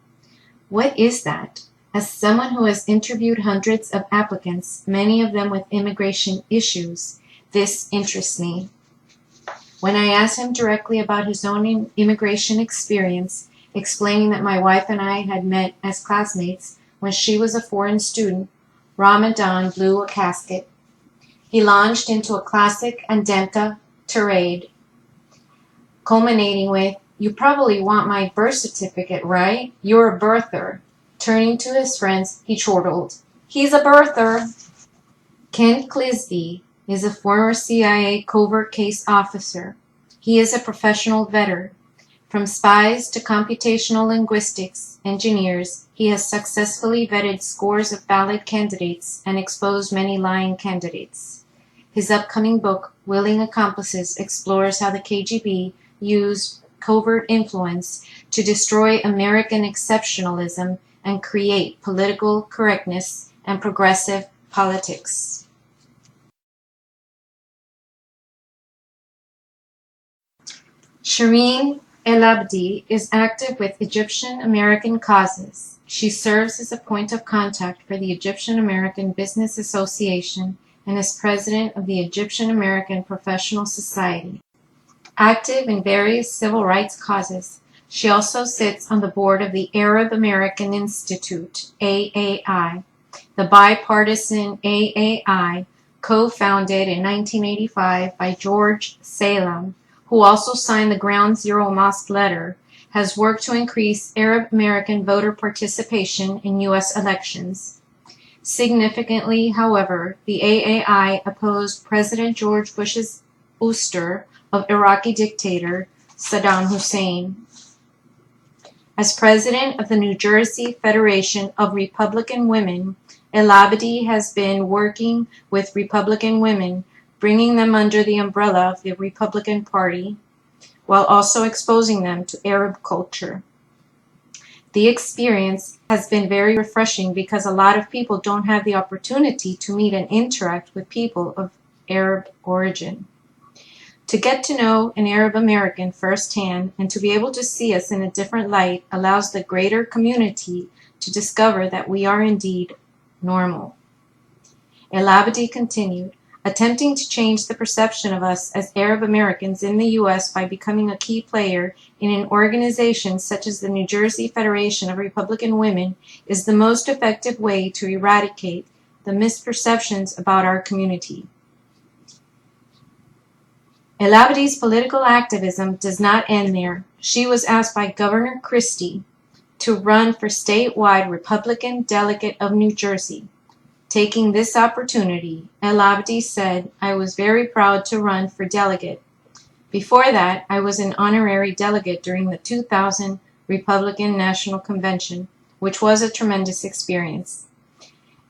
What is that? As someone who has interviewed hundreds of applicants, many of them with immigration issues, this interests me. When I asked him directly about his own immigration experience, explaining that my wife and I had met as classmates when she was a foreign student, Ramadan blew a gasket. He launched into a classic Andemka tirade, culminating with, "You probably want my birth certificate, right? You're a birther." Turning to his friends, he chortled, "He's a birther." Kent Clisby is a former CIA covert case officer. He is a professional veteran, From spies to computational linguistics engineers, he has successfully vetted scores of valid candidates and exposed many lying candidates. His upcoming book, Willing Accomplices, explores how the KGB used covert influence to destroy American exceptionalism and create political correctness and progressive politics. Shireen El-Abdi is active with Egyptian American causes. She serves as a point of contact for the Egyptian American Business Association and is president of the Egyptian American Professional Society. Active in various civil rights causes, she also sits on the board of the Arab American Institute, AAI, the bipartisan AAI, co-founded in 1985 by George Salem, who also signed the Ground Zero Mosque letter, has worked to increase Arab American voter participation in U.S. elections. Significantly, however, the AAI opposed President George Bush's ouster of Iraqi dictator Saddam Hussein. As president of the New Jersey Federation of Republican Women, El-Abdi has been working with Republican women, bringing them under the umbrella of the Republican Party, while also exposing them to Arab culture. The experience has been very refreshing because a lot of people don't have the opportunity to meet and interact with people of Arab origin. To get to know an Arab American firsthand and to be able to see us in a different light allows the greater community to discover that we are indeed normal. El-Abdi continued, attempting to change the perception of us as Arab Americans in the U.S. by becoming a key player in an organization such as the New Jersey Federation of Republican Women is the most effective way to eradicate the misperceptions about our community. El-Abdi's political activism does not end there. She was asked by Governor Christie to run for statewide Republican delegate of New Jersey. Taking this opportunity, El-Abdi said, "I was very proud to run for delegate. Before that, I was an honorary delegate during the 2000 Republican National Convention, which was a tremendous experience."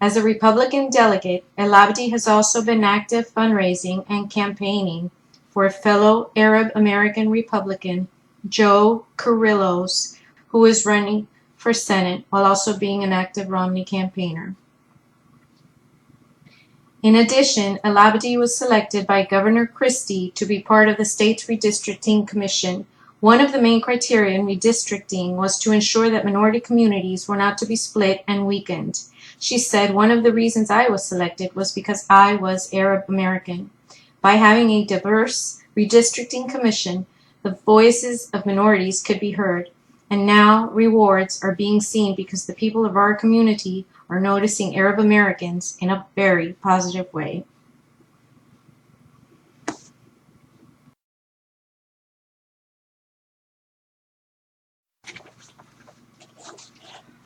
As a Republican delegate, El-Abdi has also been active fundraising and campaigning for fellow Arab American Republican Joe Kyrillos, who is running for Senate while also being an active Romney campaigner. In addition, El-Abdi was selected by Governor Christie to be part of the state's redistricting commission. One of the main criteria in redistricting was to ensure that minority communities were not to be split and weakened. She said, "One of the reasons I was selected was because I was Arab American. By having a diverse redistricting commission, the voices of minorities could be heard, and now rewards are being seen because the people of our community are noticing Arab Americans in a very positive way."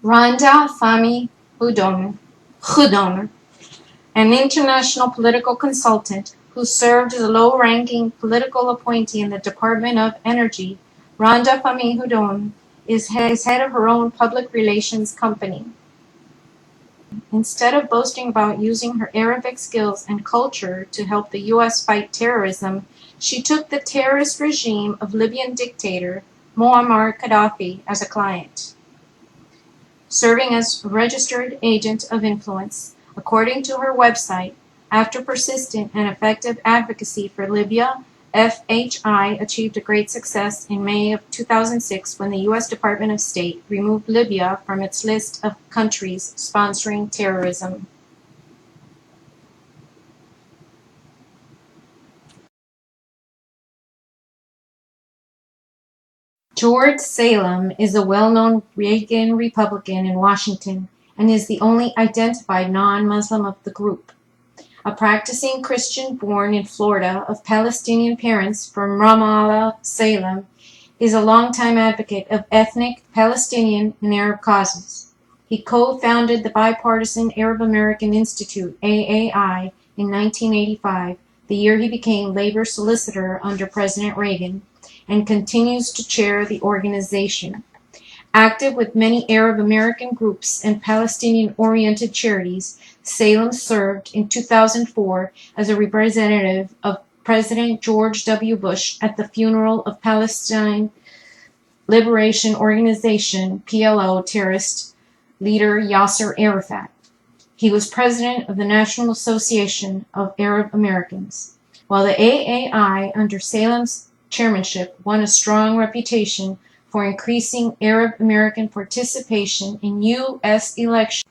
Rhonda Fahmy Hudon, an international political consultant who served as a low-ranking political appointee in the Department of Energy, Rhonda Fahmy Hudon is head of her own public relations company. Instead of boasting about using her Arabic skills and culture to help the U.S. fight terrorism, she took the terrorist regime of Libyan dictator Muammar Gaddafi as a client, serving as a registered agent of influence. According to her website, after persistent and effective advocacy for Libya, FHI achieved a great success in May of 2006 when the U.S. Department of State removed Libya from its list of countries sponsoring terrorism. George Salem is a well-known Reagan Republican in Washington and is the only identified non-Muslim of the group. A practicing Christian born in Florida of Palestinian parents from Ramallah, Salem, is a longtime advocate of ethnic, Palestinian, and Arab causes. He co-founded the bipartisan Arab American Institute, AAI, in 1985, the year he became labor solicitor under President Reagan. and continues to chair the organization. Active with many Arab American groups and Palestinian-oriented charities, Salem served in 2004 as a representative of President George W. Bush at the funeral of Palestine Liberation Organization (PLO) terrorist leader Yasser Arafat. He was president of the National Association of Arab Americans. While the AAI, under Salem's chairmanship, won a strong reputation for increasing Arab American participation in U.S. elections,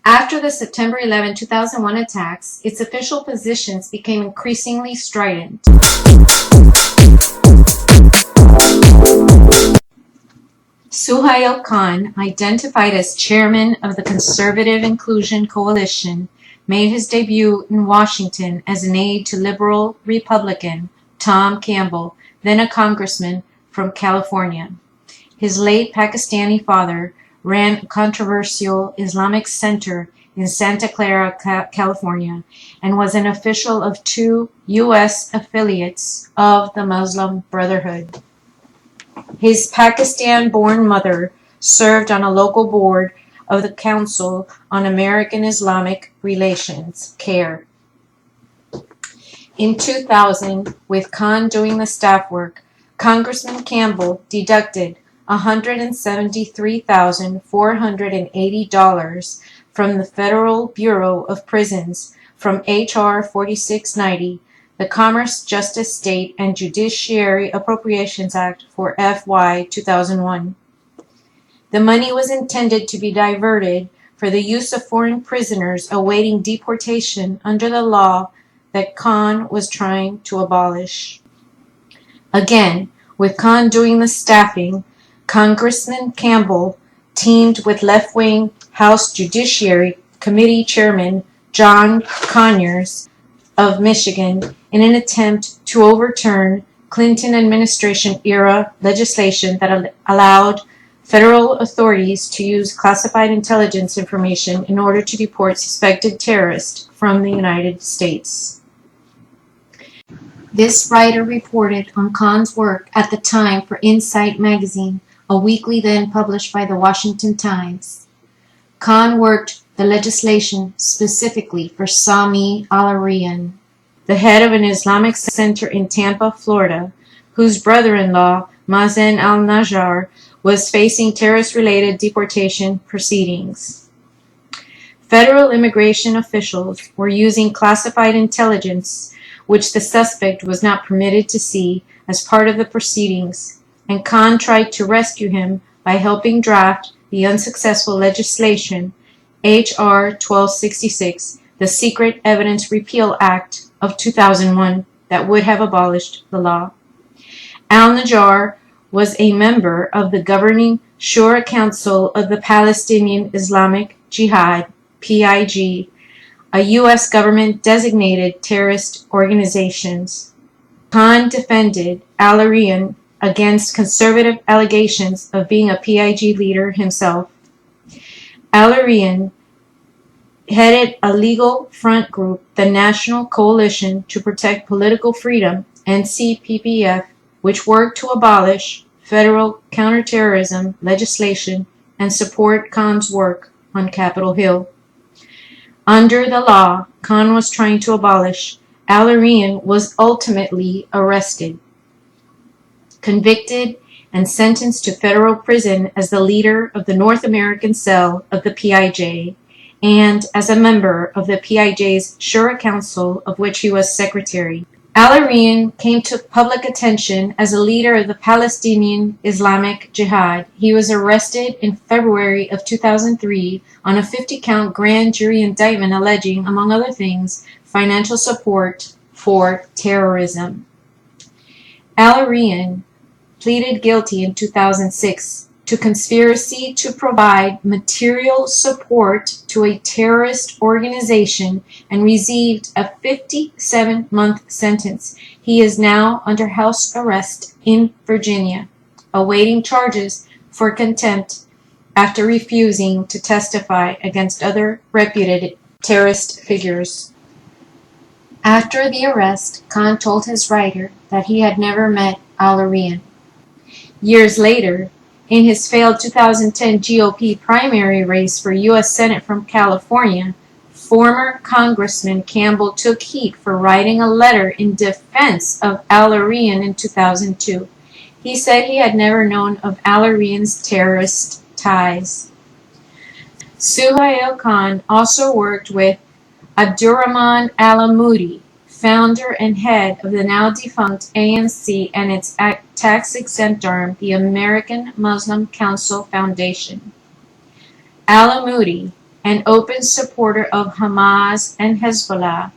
after the September 11, 2001 attacks, its official positions became increasingly strident. Suhail Khan, identified as chairman of the Conservative Inclusion Coalition, made his debut in Washington as an aide to liberal Republican Tom Campbell, then a congressman from California. His late Pakistani father ran a controversial Islamic center in Santa Clara, California, and was an official of 2 U.S. affiliates of the Muslim Brotherhood. His Pakistan-born mother served on a local board of the Council on American-Islamic Relations, CARE. In 2000, with Khan doing the staff work, Congressman Campbell deducted $173,480 from the Federal Bureau of Prisons from H.R. 4690, the Commerce, Justice, State, and Judiciary Appropriations Act for FY 2001. The money was intended to be diverted for the use of foreign prisoners awaiting deportation under the law that Khan was trying to abolish. Again, with Khan doing the staffing, Congressman Campbell teamed with left-wing House Judiciary Committee Chairman John Conyers of Michigan in an attempt to overturn Clinton administration-era legislation that allowed federal authorities to use classified intelligence information in order to deport suspected terrorists from the United States. This writer reported on Khan's work at the time for Insight magazine, a weekly then published by the Washington Times. Khan worked the legislation specifically for Sami Al-Arian, the head of an Islamic center in Tampa, Florida, whose brother-in-law, Mazen al-Najjar, was facing terrorist-related deportation proceedings. Federal immigration officials were using classified intelligence, which the suspect was not permitted to see, as part of the proceedings, and Khan tried to rescue him by helping draft the unsuccessful legislation H.R. 1266, the Secret Evidence Repeal Act of 2001, that would have abolished the law. Al-Najjar was a member of the governing Shura Council of the Palestinian Islamic Jihad, PIG, a U.S. government-designated terrorist organization. Khan defended Al-Arian against conservative allegations of being a PIG leader himself. Al-Arian headed a legal front group, the National Coalition to Protect Political Freedom, NCPPF, which worked to abolish federal counterterrorism legislation and support Khan's work on Capitol Hill. Under the law Khan was trying to abolish, Al-Arian was ultimately arrested, convicted, and sentenced to federal prison as the leader of the North American cell of the PIJ and as a member of the PIJ's Shura Council, of which he was secretary. Al-Arian came to public attention as a leader of the Palestinian Islamic Jihad. He was arrested in February of 2003 on a 50-count grand jury indictment alleging, among other things, financial support for terrorism. Al-Arian pleaded guilty in 2006 to conspiracy to provide material support to a terrorist organization and received a 57-month sentence. He is now under house arrest in Virginia, awaiting charges for contempt after refusing to testify against other reputed terrorist figures. After the arrest, Khan told his writer that he had never met Al-Arian. Years later, in his failed 2010 GOP primary race for U.S. Senate from California, former Congressman Campbell took heat for writing a letter in defense of Al-Arian in 2002. He said he had never known of Al-Arian's terrorist ties. Suhail Khan also worked with Abdurrahman Alamoudi, founder and head of the now-defunct ANC and its tax-exempt arm, the American Muslim Council Foundation. Alamoudi, an open supporter of Hamas and Hezbollah,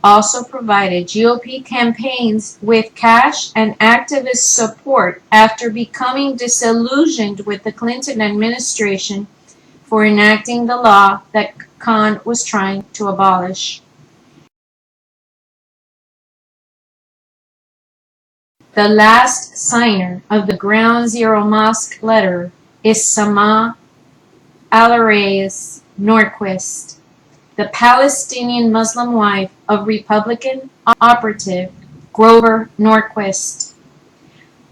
also provided GOP campaigns with cash and activist support after becoming disillusioned with the Clinton administration for enacting the law that Khan was trying to abolish. The last signer of the Ground Zero Mosque letter is Sama Al-Reyes Norquist, the Palestinian Muslim wife of Republican operative Grover Norquist.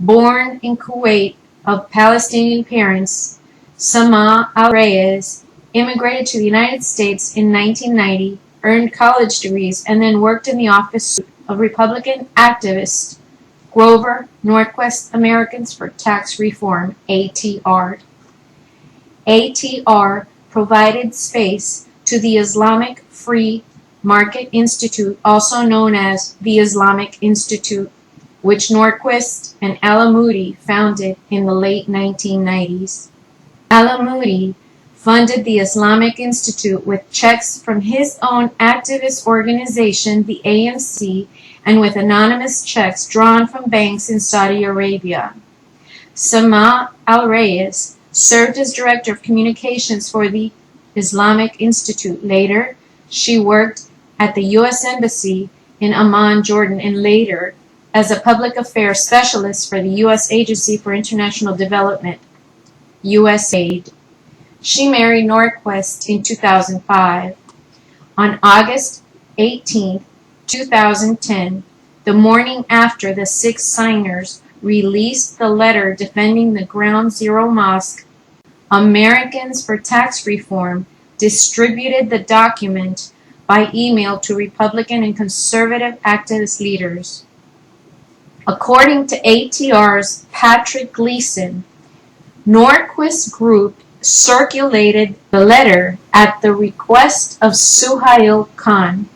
Born in Kuwait of Palestinian parents, Sama Al-Reyes immigrated to the United States in 1990, earned college degrees, and then worked in the office of Republican activist Grover Norquist Americans for Tax Reform, ATR. ATR provided space to the Islamic Free Market Institute, also known as the Islamic Institute, which Norquist and Alamoudi founded in the late 1990s. Alamoudi funded the Islamic Institute with checks from his own activist organization, the ANC, and with anonymous checks drawn from banks in Saudi Arabia. Sama Al-Reyes served as director of communications for the Islamic Institute. Later, she worked at the U.S. Embassy in Amman, Jordan, and later as a public affairs specialist for the U.S. Agency for International Development, USAID. She married Norquist in 2005. On August 18, 2010, the morning after the 6 signers released the letter defending the Ground Zero Mosque, Americans for Tax Reform distributed the document by email to Republican and conservative activist leaders. According to ATR's Patrick Gleason, Norquist's group circulated the letter at the request of Suhail Khan.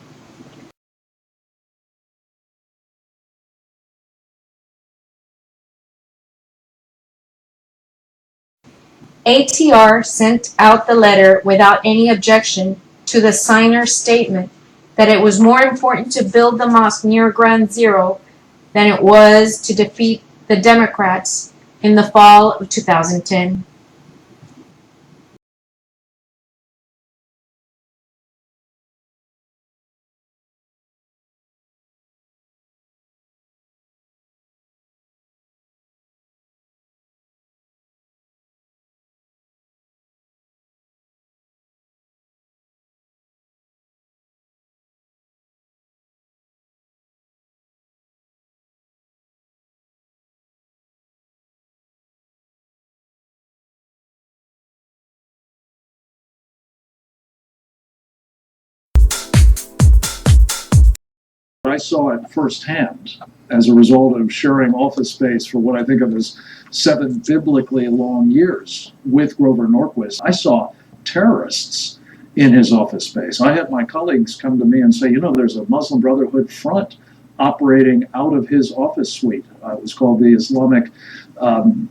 ATR sent out the letter without any objection to the signer's statement that it was more important to build the mosque near Ground Zero than it was to defeat the Democrats in the fall of 2010. I saw it firsthand as a result of sharing office space for what I think of as 7 biblically long years with Grover Norquist. I saw terrorists in his office space. I had my colleagues come to me and say, you know, there's a Muslim Brotherhood front operating out of his office suite. It was called the Islamic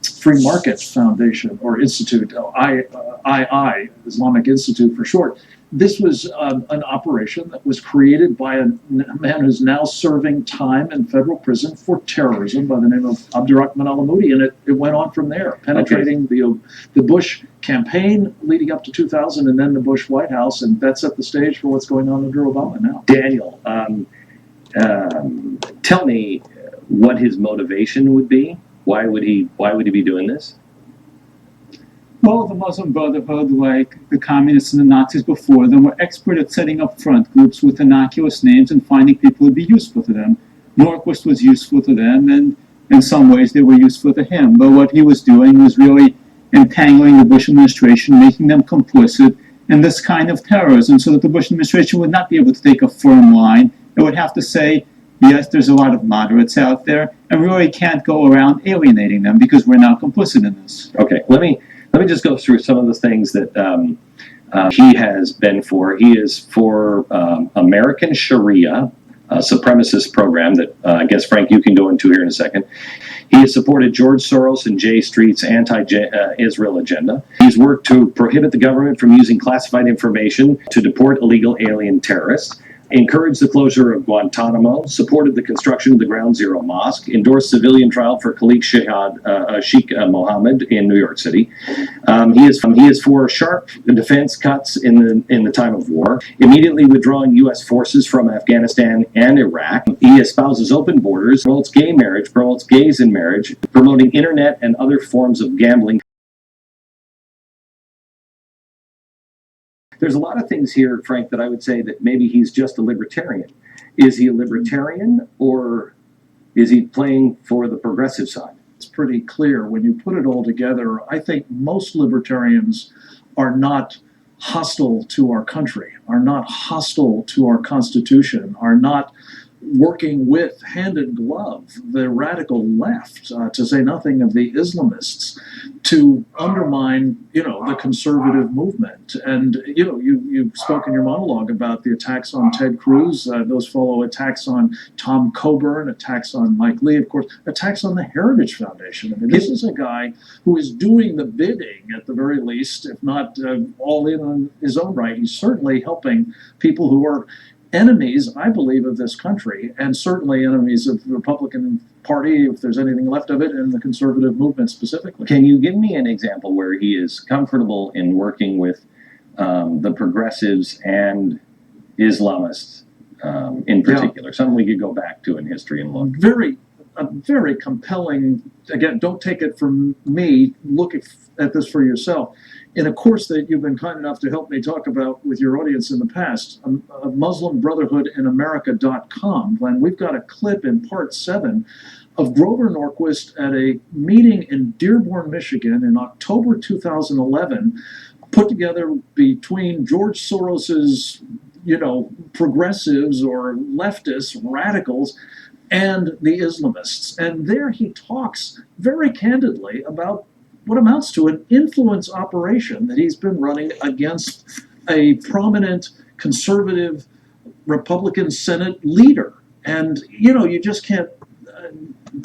Free Market Foundation or Institute, II, Islamic Institute for short. This was an operation that was created by a man who's now serving time in federal prison for terrorism by the name of Abdurrahman Alamoudi, and it went on from there, penetrating the Bush campaign leading up to 2000 and then the Bush White House, and that set the stage for what's going on under Obama now. Daniel, tell me what his motivation would be. Why would he be doing this? Well, the Muslim Brotherhood, like the communists and the Nazis before them, were expert at setting up front groups with innocuous names and finding people who'd be useful to them. Norquist was useful to them, and In some ways, they were useful to him. But what he was doing was really entangling the Bush administration, making them complicit in this kind of terrorism, so that the Bush administration would not be able to take a firm line. It would have to say, yes, there's a lot of moderates out there, and we really can't go around alienating them because we're now complicit in this. Okay, let me just go through some of the things that he has been for. He is for American Sharia, a supremacist program that I guess, Frank, you can go into here in a second. He has supported George Soros and Jay Street's anti-Israel agenda. He's worked to prohibit the government from using classified information to deport illegal alien terrorists, encouraged the closure of Guantanamo, supported the construction of the Ground Zero Mosque, endorsed civilian trial for Khalid Sheikh Mohammed in New York City. He is for sharp defense cuts in the time of war, immediately withdrawing U.S. forces from Afghanistan and Iraq. He espouses open borders, promotes gay marriage, promotes gays in marriage, promoting internet and other forms of gambling. There's a lot of things here, Frank, that I would say that maybe he's just a libertarian. Is he a libertarian, or is he playing for the progressive side? It's pretty clear when you put it all together. I think most libertarians are not hostile to our country, are not hostile to our Constitution, are not working with hand in glove the radical left, to say nothing of the Islamists, to undermine, the conservative movement. And you spoke in your monologue about the attacks on Ted Cruz. Those follow attacks on Tom Coburn, attacks on Mike Lee, of course, attacks on the Heritage Foundation. I mean, this is a guy who is doing the bidding, at the very least, if not all in on his own right. He's certainly helping people who are enemies, I believe, of this country, and certainly enemies of the Republican Party, if there's anything left of it, and the conservative movement specifically. Can you give me an example where he is comfortable in working with the progressives and Islamists in particular? Something we could go back to in history and look. A very compelling, again, don't take it from me, look at this for yourself. In a course that you've been kind enough to help me talk about with your audience in the past, Muslim Brotherhood in America.com, and we've got a clip in part 7 of Grover Norquist at a meeting in Dearborn, Michigan in October 2011, put together between George Soros's, progressives or leftists, radicals, and the Islamists. And there he talks very candidly about what amounts to an influence operation that he's been running against a prominent conservative Republican Senate leader. And, you just can't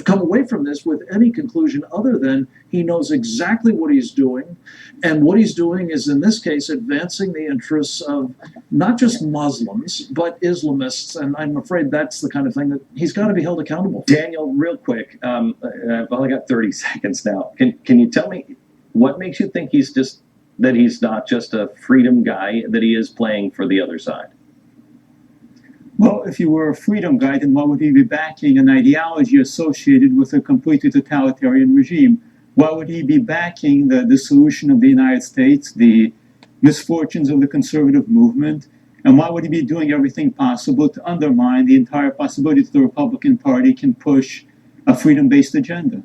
come away from this with any conclusion other than he knows exactly what he's doing. And what he's doing is, in this case, advancing the interests of not just Muslims, but Islamists. And I'm afraid that's the kind of thing that he's got to be held accountable for. Daniel, real quick, I've only got 30 seconds now. Can you tell me what makes you think he's not just a freedom guy, that he is playing for the other side? Well, if you were a freedom guy, then why would he be backing an ideology associated with a completely totalitarian regime? Why would he be backing the dissolution of the United States, the misfortunes of the conservative movement? And why would he be doing everything possible to undermine the entire possibility that the Republican Party can push a freedom-based agenda?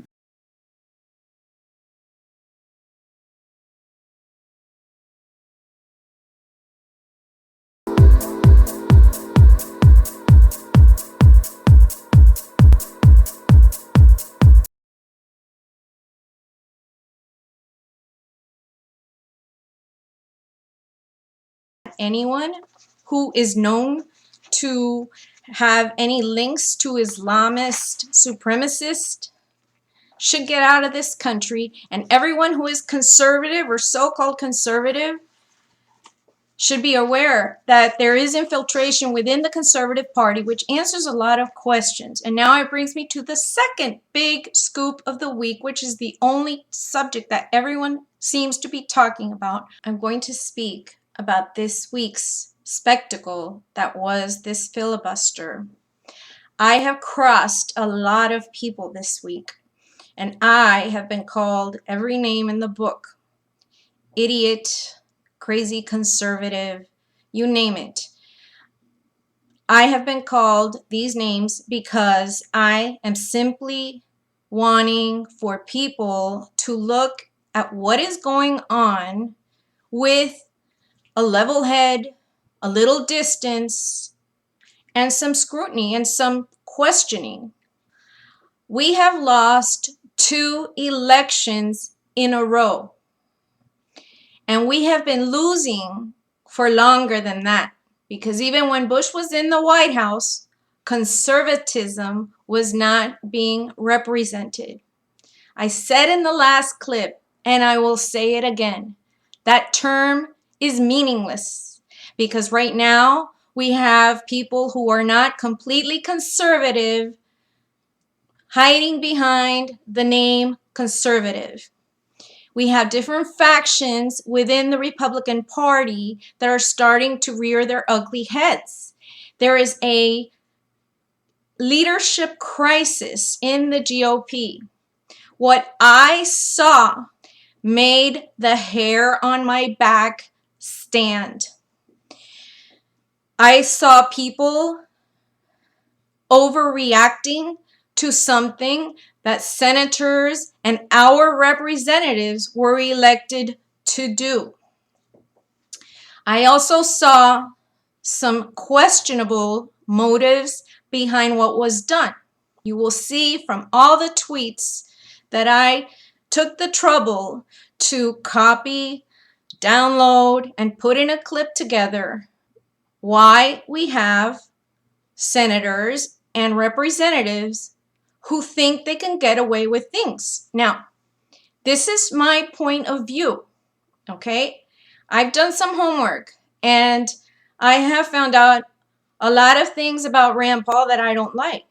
Anyone who is known to have any links to Islamist supremacists should get out of this country, and everyone who is conservative or so-called conservative should be aware that there is infiltration within the Conservative Party, which answers a lot of questions. And now it brings me to the second big scoop of the week, which is the only subject that everyone seems to be talking about. I'm going to speak about this week's spectacle that was this filibuster. I have crossed a lot of people this week, and I have been called every name in the book. Idiot, crazy conservative, you name it. I have been called these names because I am simply wanting for people to look at what is going on with a level head, a little distance, and some scrutiny and some questioning. We have lost 2 elections in a row, and we have been losing for longer than that, because even when Bush was in the White House, conservatism was not being represented. I said in the last clip, and I will say it again, that term is meaningless, because right now we have people who are not completely conservative hiding behind the name conservative. We have different factions within the Republican Party that are starting to rear their ugly heads. There is a leadership crisis in the GOP. What I saw made the hair on my back stand. I saw people overreacting to something that senators and our representatives were elected to do. I also saw some questionable motives behind what was done. You will see from all the tweets that I took the trouble to copy, download, and put in a clip together why we have senators and representatives who think they can get away with things. Now, this is my point of view, okay? I've done some homework, and I have found out a lot of things about Rand Paul that I don't like.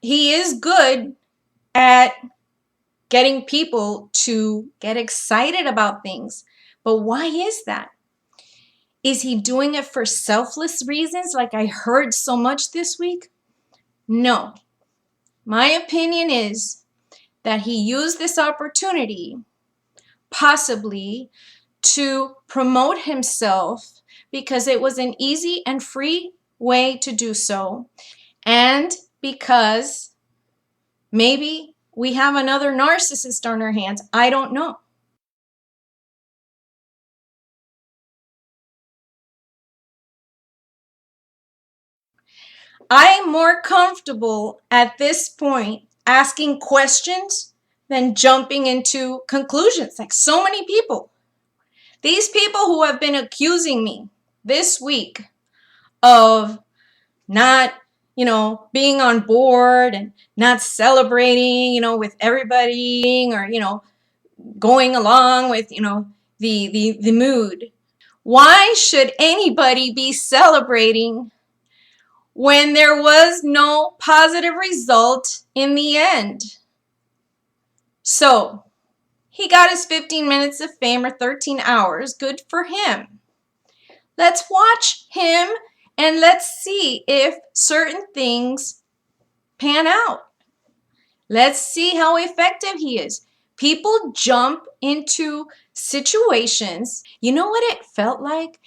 He is good at getting people to get excited about things, but why is that? Is he doing it for selfless reasons like I heard so much this week? No. My opinion is that he used this opportunity possibly to promote himself because it was an easy and free way to do so, and because maybe we have another narcissist on our hands. I don't know. I'm more comfortable at this point asking questions than jumping into conclusions like so many people. These people who have been accusing me this week of not, being on board and not celebrating, with everybody, or, going along with, the mood. Why should anybody be celebrating when there was no positive result in the end? So he got his 15 minutes of fame, or 13 hours. Good for him. Let's watch him and let's see if certain things pan out. Let's see how effective he is. People jump into situations. You know what it felt like?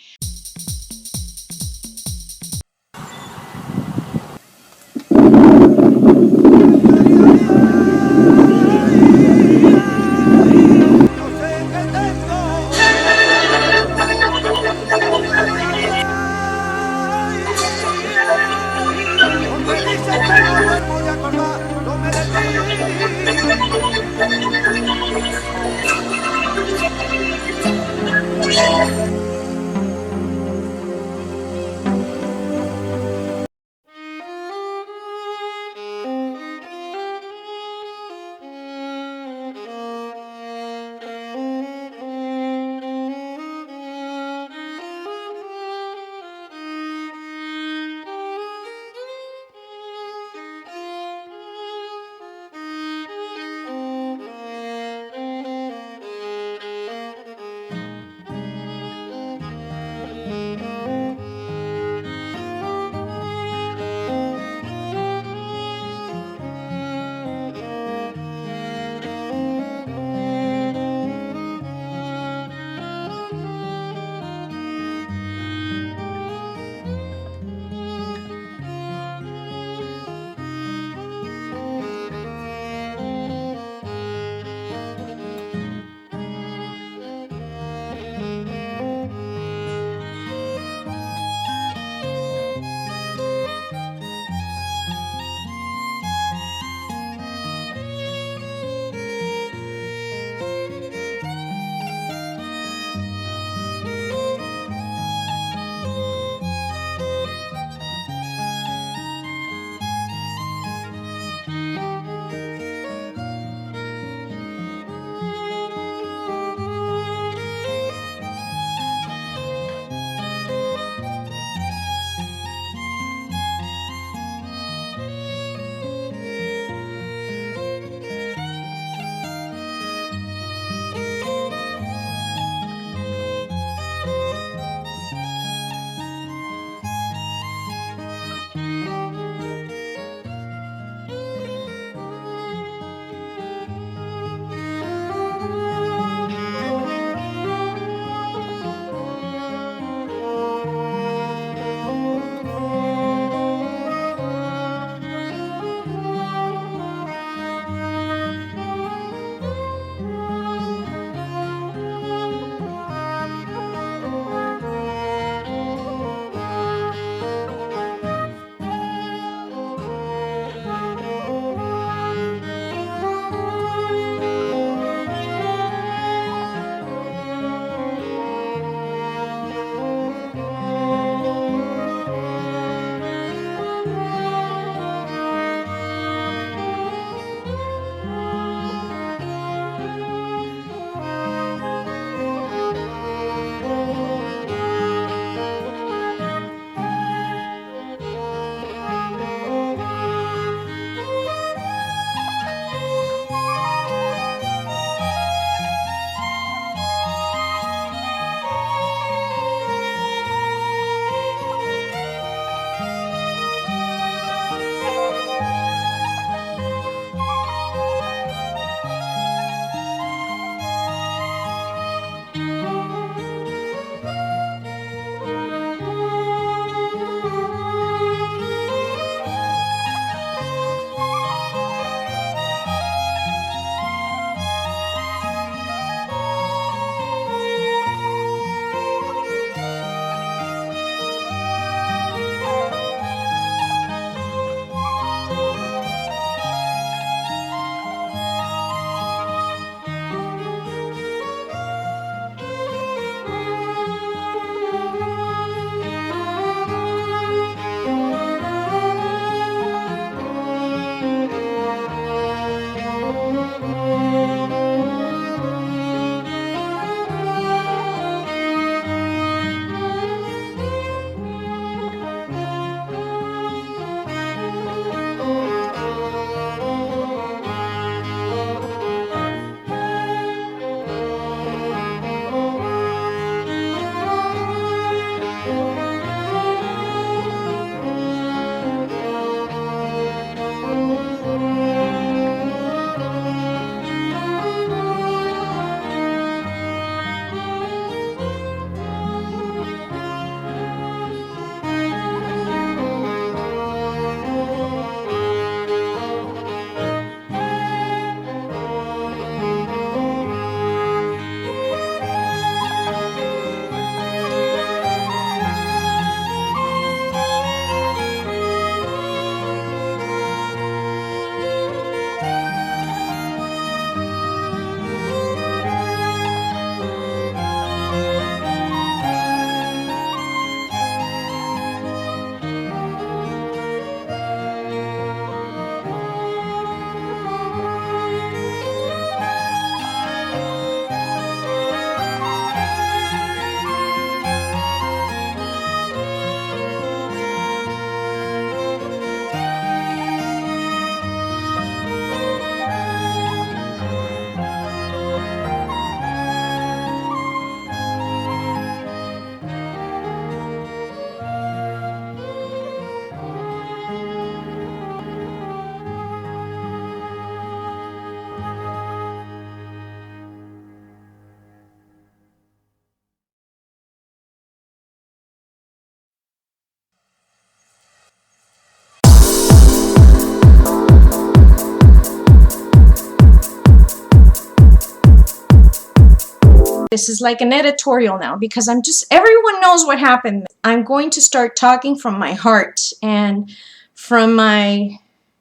This is like an editorial now because everyone knows what happened. I'm going to start talking from my heart and from my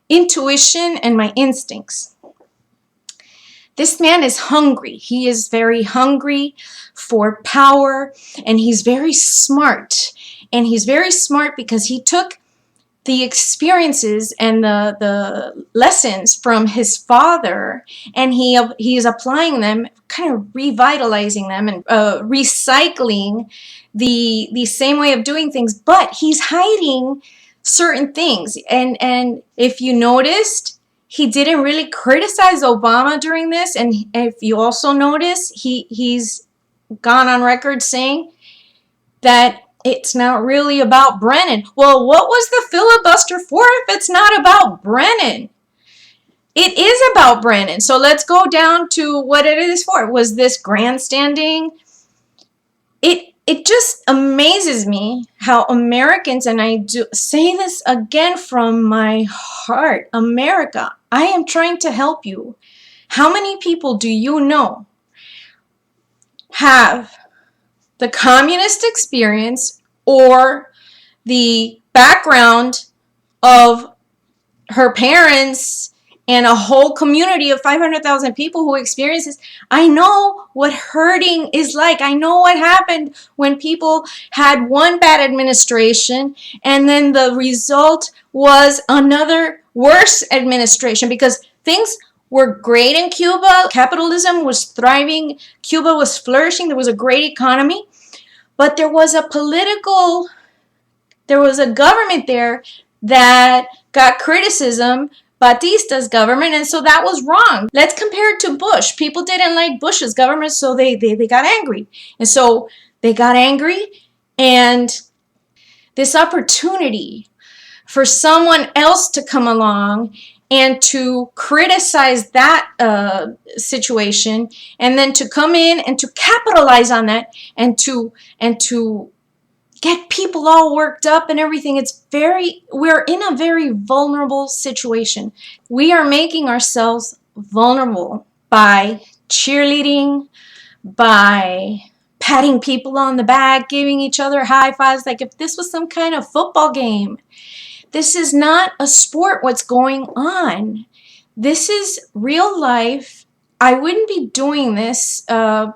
intuition and my instincts. This man is hungry. He is very hungry for power, and he's very smart. And he's very smart because he took the experiences and the lessons from his father, and he is applying them, kind of revitalizing them and recycling the same way of doing things, but he's hiding certain things. And if you noticed, he didn't really criticize Obama during this. And if you also notice, he's gone on record saying that it's not really about Brennan. Well, what was the filibuster for if it's not about Brennan? It is about Brennan. So let's go down to what it is for. Was this grandstanding? It just amazes me how Americans, and I do say this again from my heart, America, I am trying to help you. How many people do you know have the communist experience or the background of her parents and a whole community of 500,000 people who experience this? I know what hurting is like. I know what happened when people had one bad administration and then the result was another worse administration, because things were great in Cuba. Capitalism was thriving. Cuba was flourishing. There was a great economy. But there was a government there that got criticism, Batista's government, and so that was wrong. Let's compare it to Bush. People didn't like Bush's government, so they got angry. And so they got angry, and this opportunity for someone else to come along and to criticize that situation, and then to come in and to capitalize on that, and to get people all worked up and everything. We're in a very vulnerable situation. We are making ourselves vulnerable by cheerleading, by patting people on the back, giving each other high fives, like if this was some kind of football game. This is not a sport, what's going on. This is real life. I wouldn't be doing this. I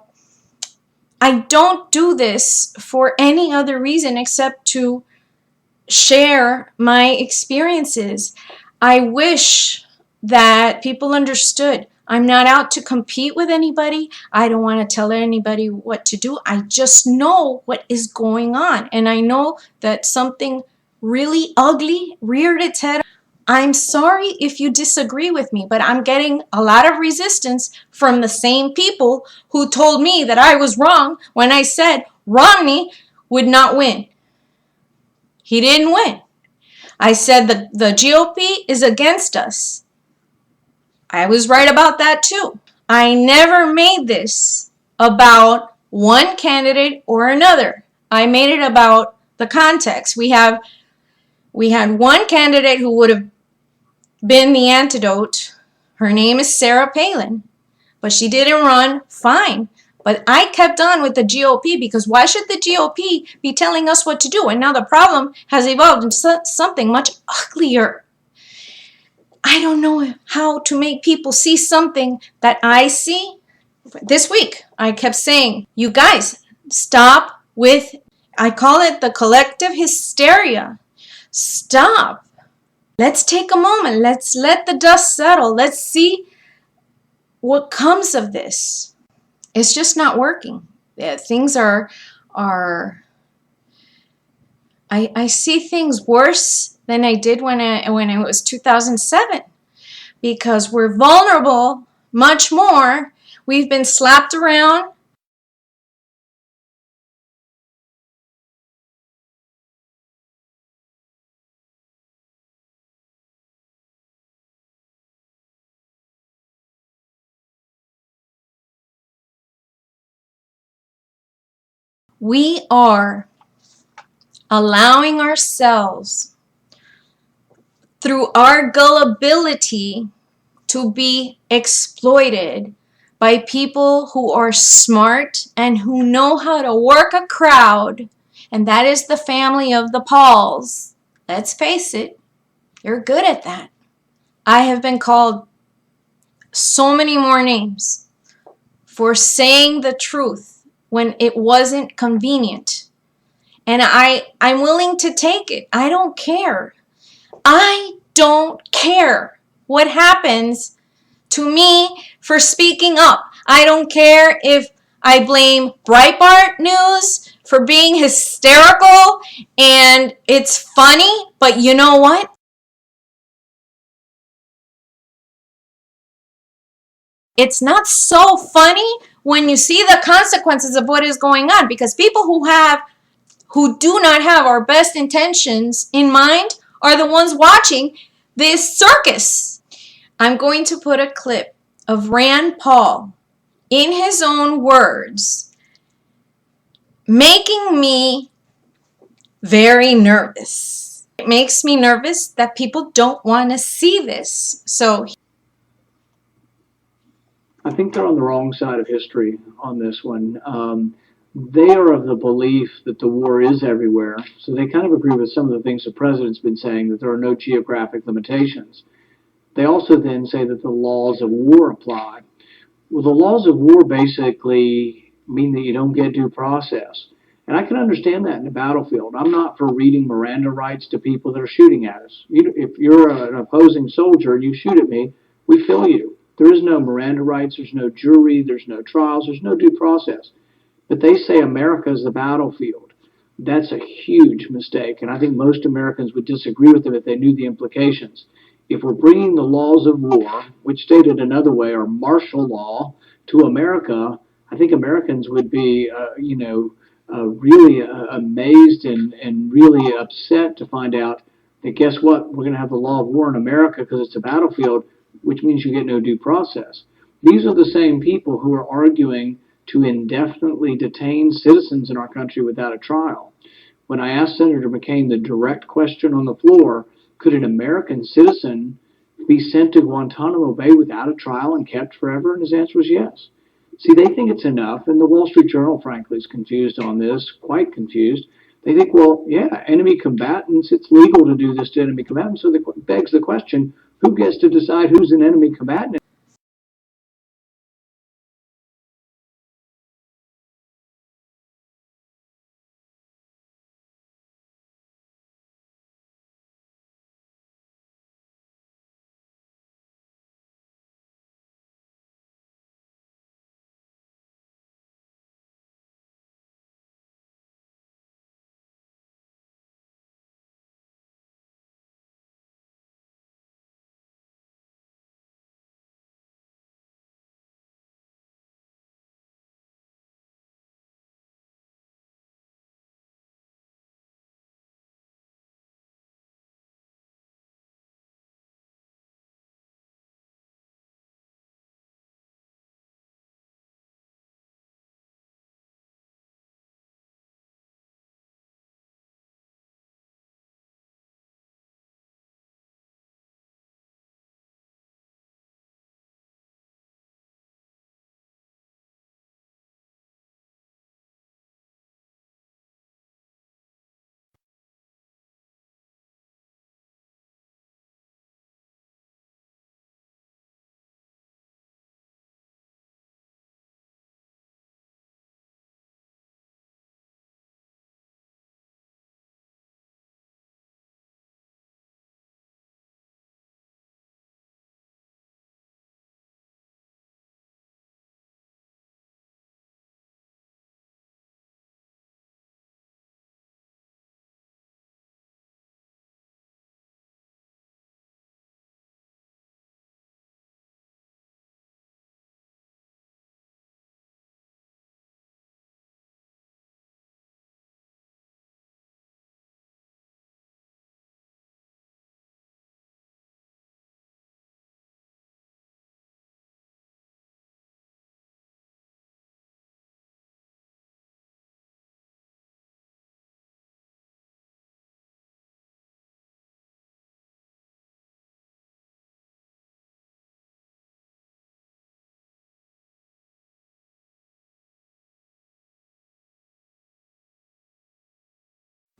don't do this for any other reason except to share my experiences. I wish that people understood. I'm not out to compete with anybody. I don't want to tell anybody what to do. I just know what is going on. And I know that something really ugly reared its head. I'm sorry if you disagree with me, but I'm getting a lot of resistance from the same people who told me that I was wrong when I said Romney would not win. He didn't win. I said the GOP is against us. I was right about that too. I never made this about one candidate or another. I made it about the context. We had one candidate who would have been the antidote. Her name is Sarah Palin, but she didn't run. Fine. But I kept on with the GOP, because why should the GOP be telling us what to do? And now the problem has evolved into something much uglier. I don't know how to make people see something that I see. This week, I kept saying, you guys, stop with, I call it the collective hysteria. Stop. Let's take a moment. Let's let the dust settle. Let's see what comes of this. It's just not working. Things are I see things worse than I did when it was 2007, because we're vulnerable much more. We've been slapped around. We are allowing ourselves, through our gullibility, to be exploited by people who are smart and who know how to work a crowd, and that is the family of the Pauls. Let's face it, you're good at that. I have been called so many more names for saying the truth when it wasn't convenient. And I'm willing to take it. I don't care. I don't care what happens to me for speaking up. I don't care if I blame Breitbart News for being hysterical and it's funny, but you know what? It's not so funny when you see the consequences of what is going on, because people who do not have our best intentions in mind are the ones watching this circus. I'm going to put a clip of Rand Paul, in his own words, making me very nervous. It makes me nervous that people don't want to see this. So I think they're on the wrong side of history on this one. They are of the belief that the war is everywhere, so they kind of agree with some of the things the president's been saying, that there are no geographic limitations. They also then say that the laws of war apply. Well, the laws of war basically mean that you don't get due process. And I can understand that in the battlefield. I'm not for reading Miranda rights to people that are shooting at us. If you're an opposing soldier and you shoot at me, we kill you. There is no Miranda rights, there's no jury, there's no trials, there's no due process. But they say America is the battlefield. That's a huge mistake, and I think most Americans would disagree with them if they knew the implications. If we're bringing the laws of war, which stated another way are martial law, to America, I think Americans would be, really amazed and really upset to find out that guess what? We're going to have the law of war in America because it's a battlefield, which means you get no due process. These are the same people who are arguing to indefinitely detain citizens in our country without a trial. When I asked Senator McCain the direct question on the floor, could an American citizen be sent to Guantanamo Bay without a trial and kept forever? And his answer was yes. See, they think it's enough, and the Wall Street Journal, frankly, is confused on this, quite confused. They think, well, yeah, enemy combatants, it's legal to do this to enemy combatants, so that begs the question, who gets to decide who's an enemy combatant?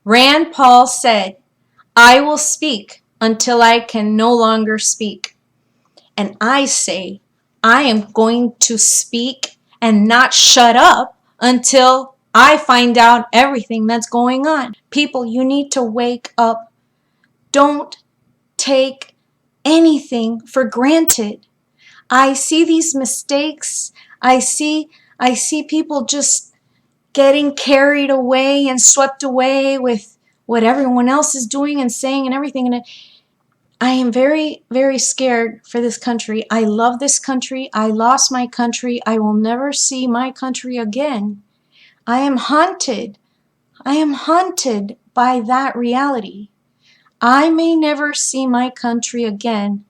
Rand Paul said, "I will speak until I can no longer speak." And I say, I am going to speak and not shut up until I find out everything that's going on. People, you need to wake up. Don't take anything for granted. I see these mistakes. I see people just getting carried away and swept away with what everyone else is doing and saying and everything. And I am very, very scared for this country. I love this country. I lost my country. I will never see my country again. I am haunted. I am haunted by that reality. I may never see my country again.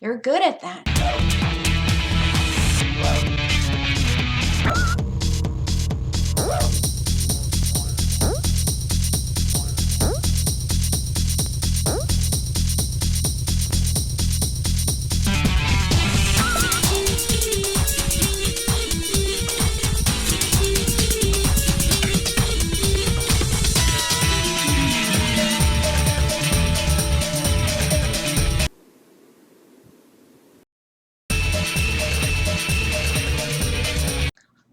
You're good at that.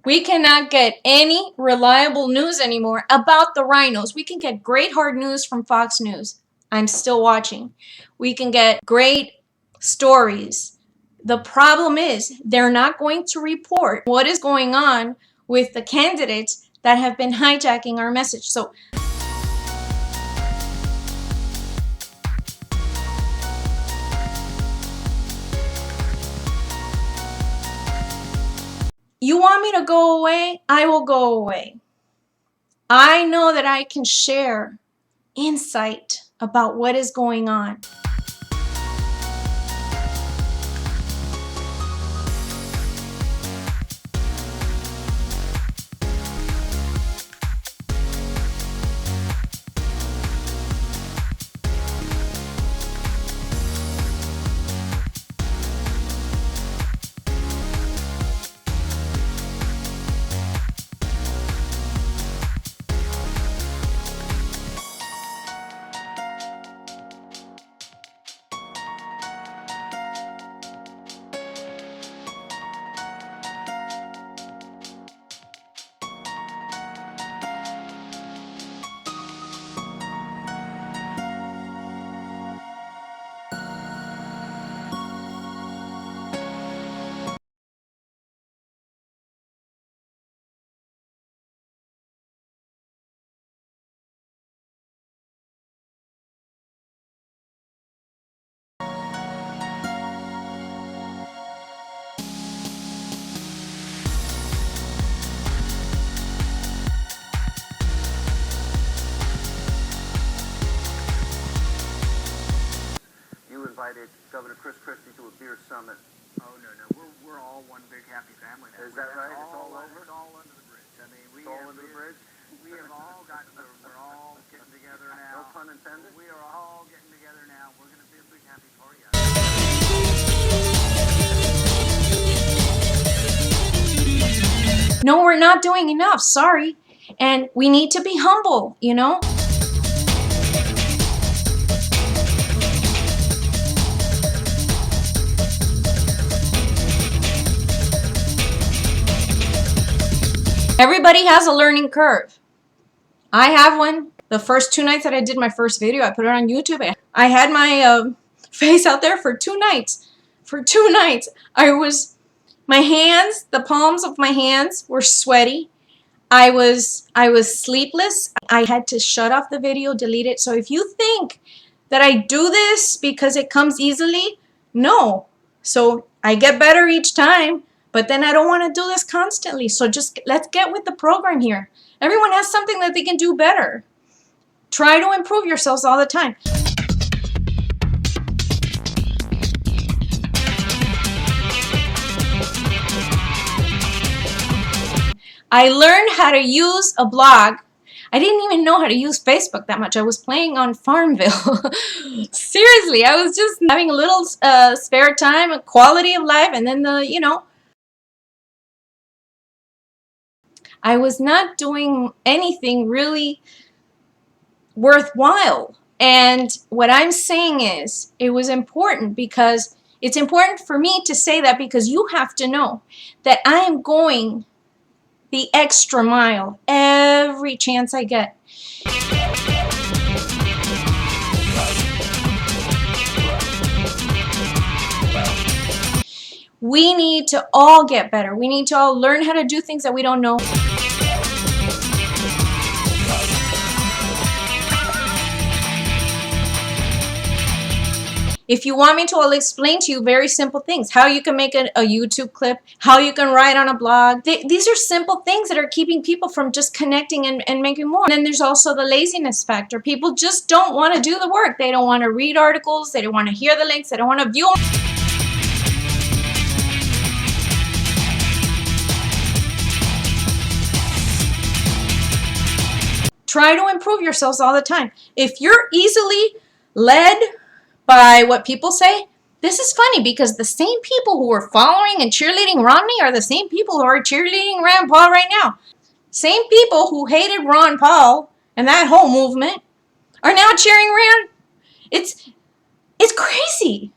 We cannot get any reliable news anymore about the rhinos. We can get great hard news from Fox News. I'm still watching. We can get great stories. The problem is they're not going to report what is going on with the candidates that have been hijacking our message. So you want me to go away? I will go away. I know that I can share insight about what is going on. Invited Governor Chris Christie to a beer summit. Oh, no. We're all one big happy family now. Is that right? It's all over? It's all under the bridge. I mean, It's all under the bridge? We have all gotten, we're all getting together now. No pun intended? We are all getting together now. We're going to be a big happy party. No, we're not doing enough. Sorry. And we need to be humble, you know? Everybody has a learning curve. I have one. The first 2 nights that I did my first video, I put it on YouTube. I had my face out there for 2 nights. For 2 nights, my hands, the palms of my hands were sweaty. I was sleepless. I had to shut off the video, delete it. So if you think that I do this because it comes easily, no. So I get better each time, but then I don't want to do this constantly. So just let's get with the program here. Everyone has something that they can do better. Try to improve yourselves all the time. I learned how to use a blog. I didn't even know how to use Facebook that much. I was playing on Farmville. Seriously, I was just having a little spare time, quality of life, and then I was not doing anything really worthwhile. And what I'm saying is, it was important because It's important for me to say that because you have to know that I am going the extra mile every chance I get. We need to all get better. We need to all learn how to do things that we don't know. If you want me to, I'll explain to you very simple things. How you can make a YouTube clip, how you can write on a blog. These are simple things that are keeping people from just connecting and making more. And then there's also the laziness factor. People just don't want to do the work. They don't want to read articles. They don't want to hear the links. They don't want to view them. Try to improve yourselves all the time. If you're easily led by what people say, this is funny because the same people who are following and cheerleading Romney are the same people who are cheerleading Rand Paul right now. Same people who hated Ron Paul and that whole movement are now cheering Rand. It's crazy.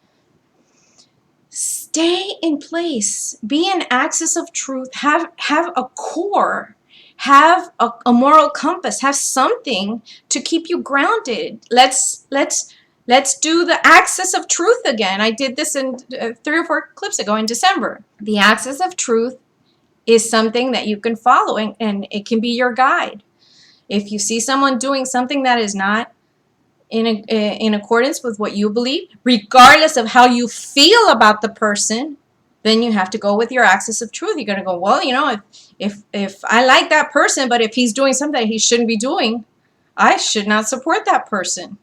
Stay in place. Be an axis of truth. Have a core. Have a moral compass. Have something to keep you grounded. Let's do the axis of truth again. I did this in 3 or 4 clips ago in December. The axis of truth is something that you can follow, and it can be your guide. If you see someone doing something that is not in accordance with what you believe, regardless of how you feel about the person, then you have to go with your axis of truth. You're going to go, well, if I like that person, but if he's doing something that he shouldn't be doing, I should not support that person.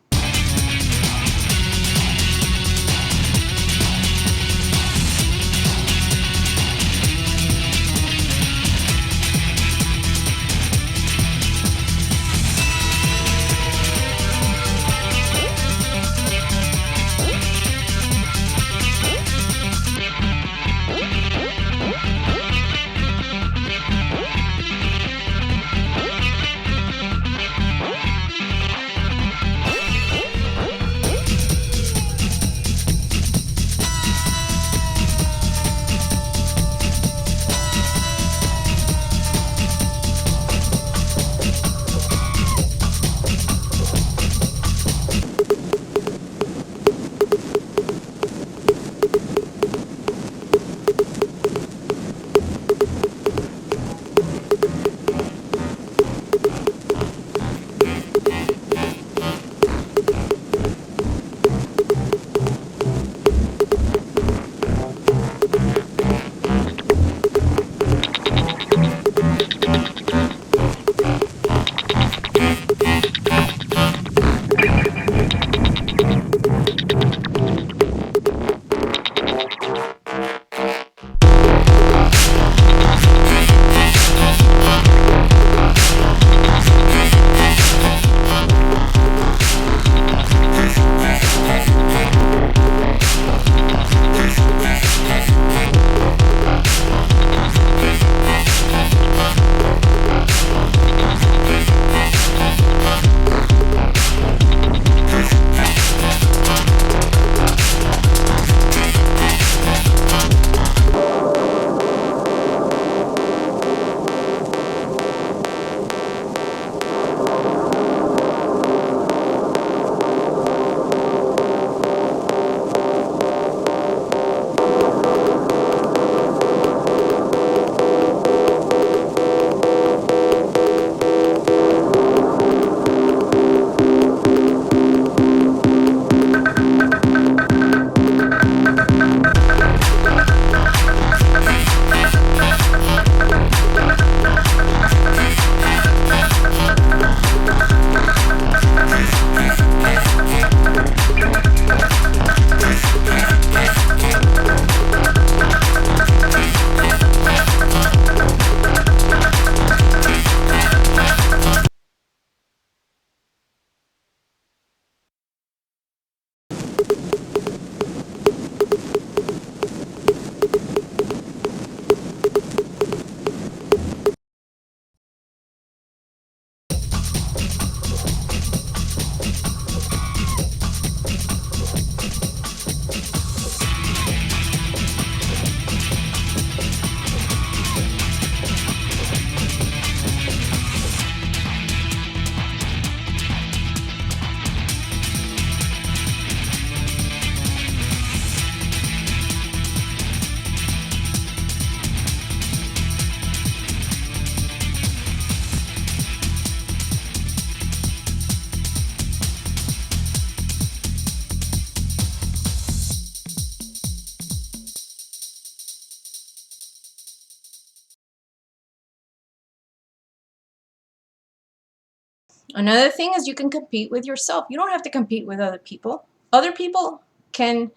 Another thing is you can compete with yourself. You don't have to compete with other people. Other people can,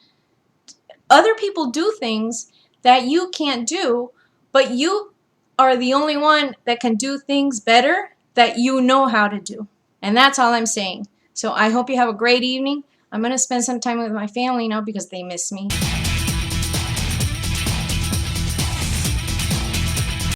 other people do things that you can't do, but you are the only one that can do things better that you know how to do. And that's all I'm saying. So I hope you have a great evening. I'm going to spend some time with my family now because they miss me.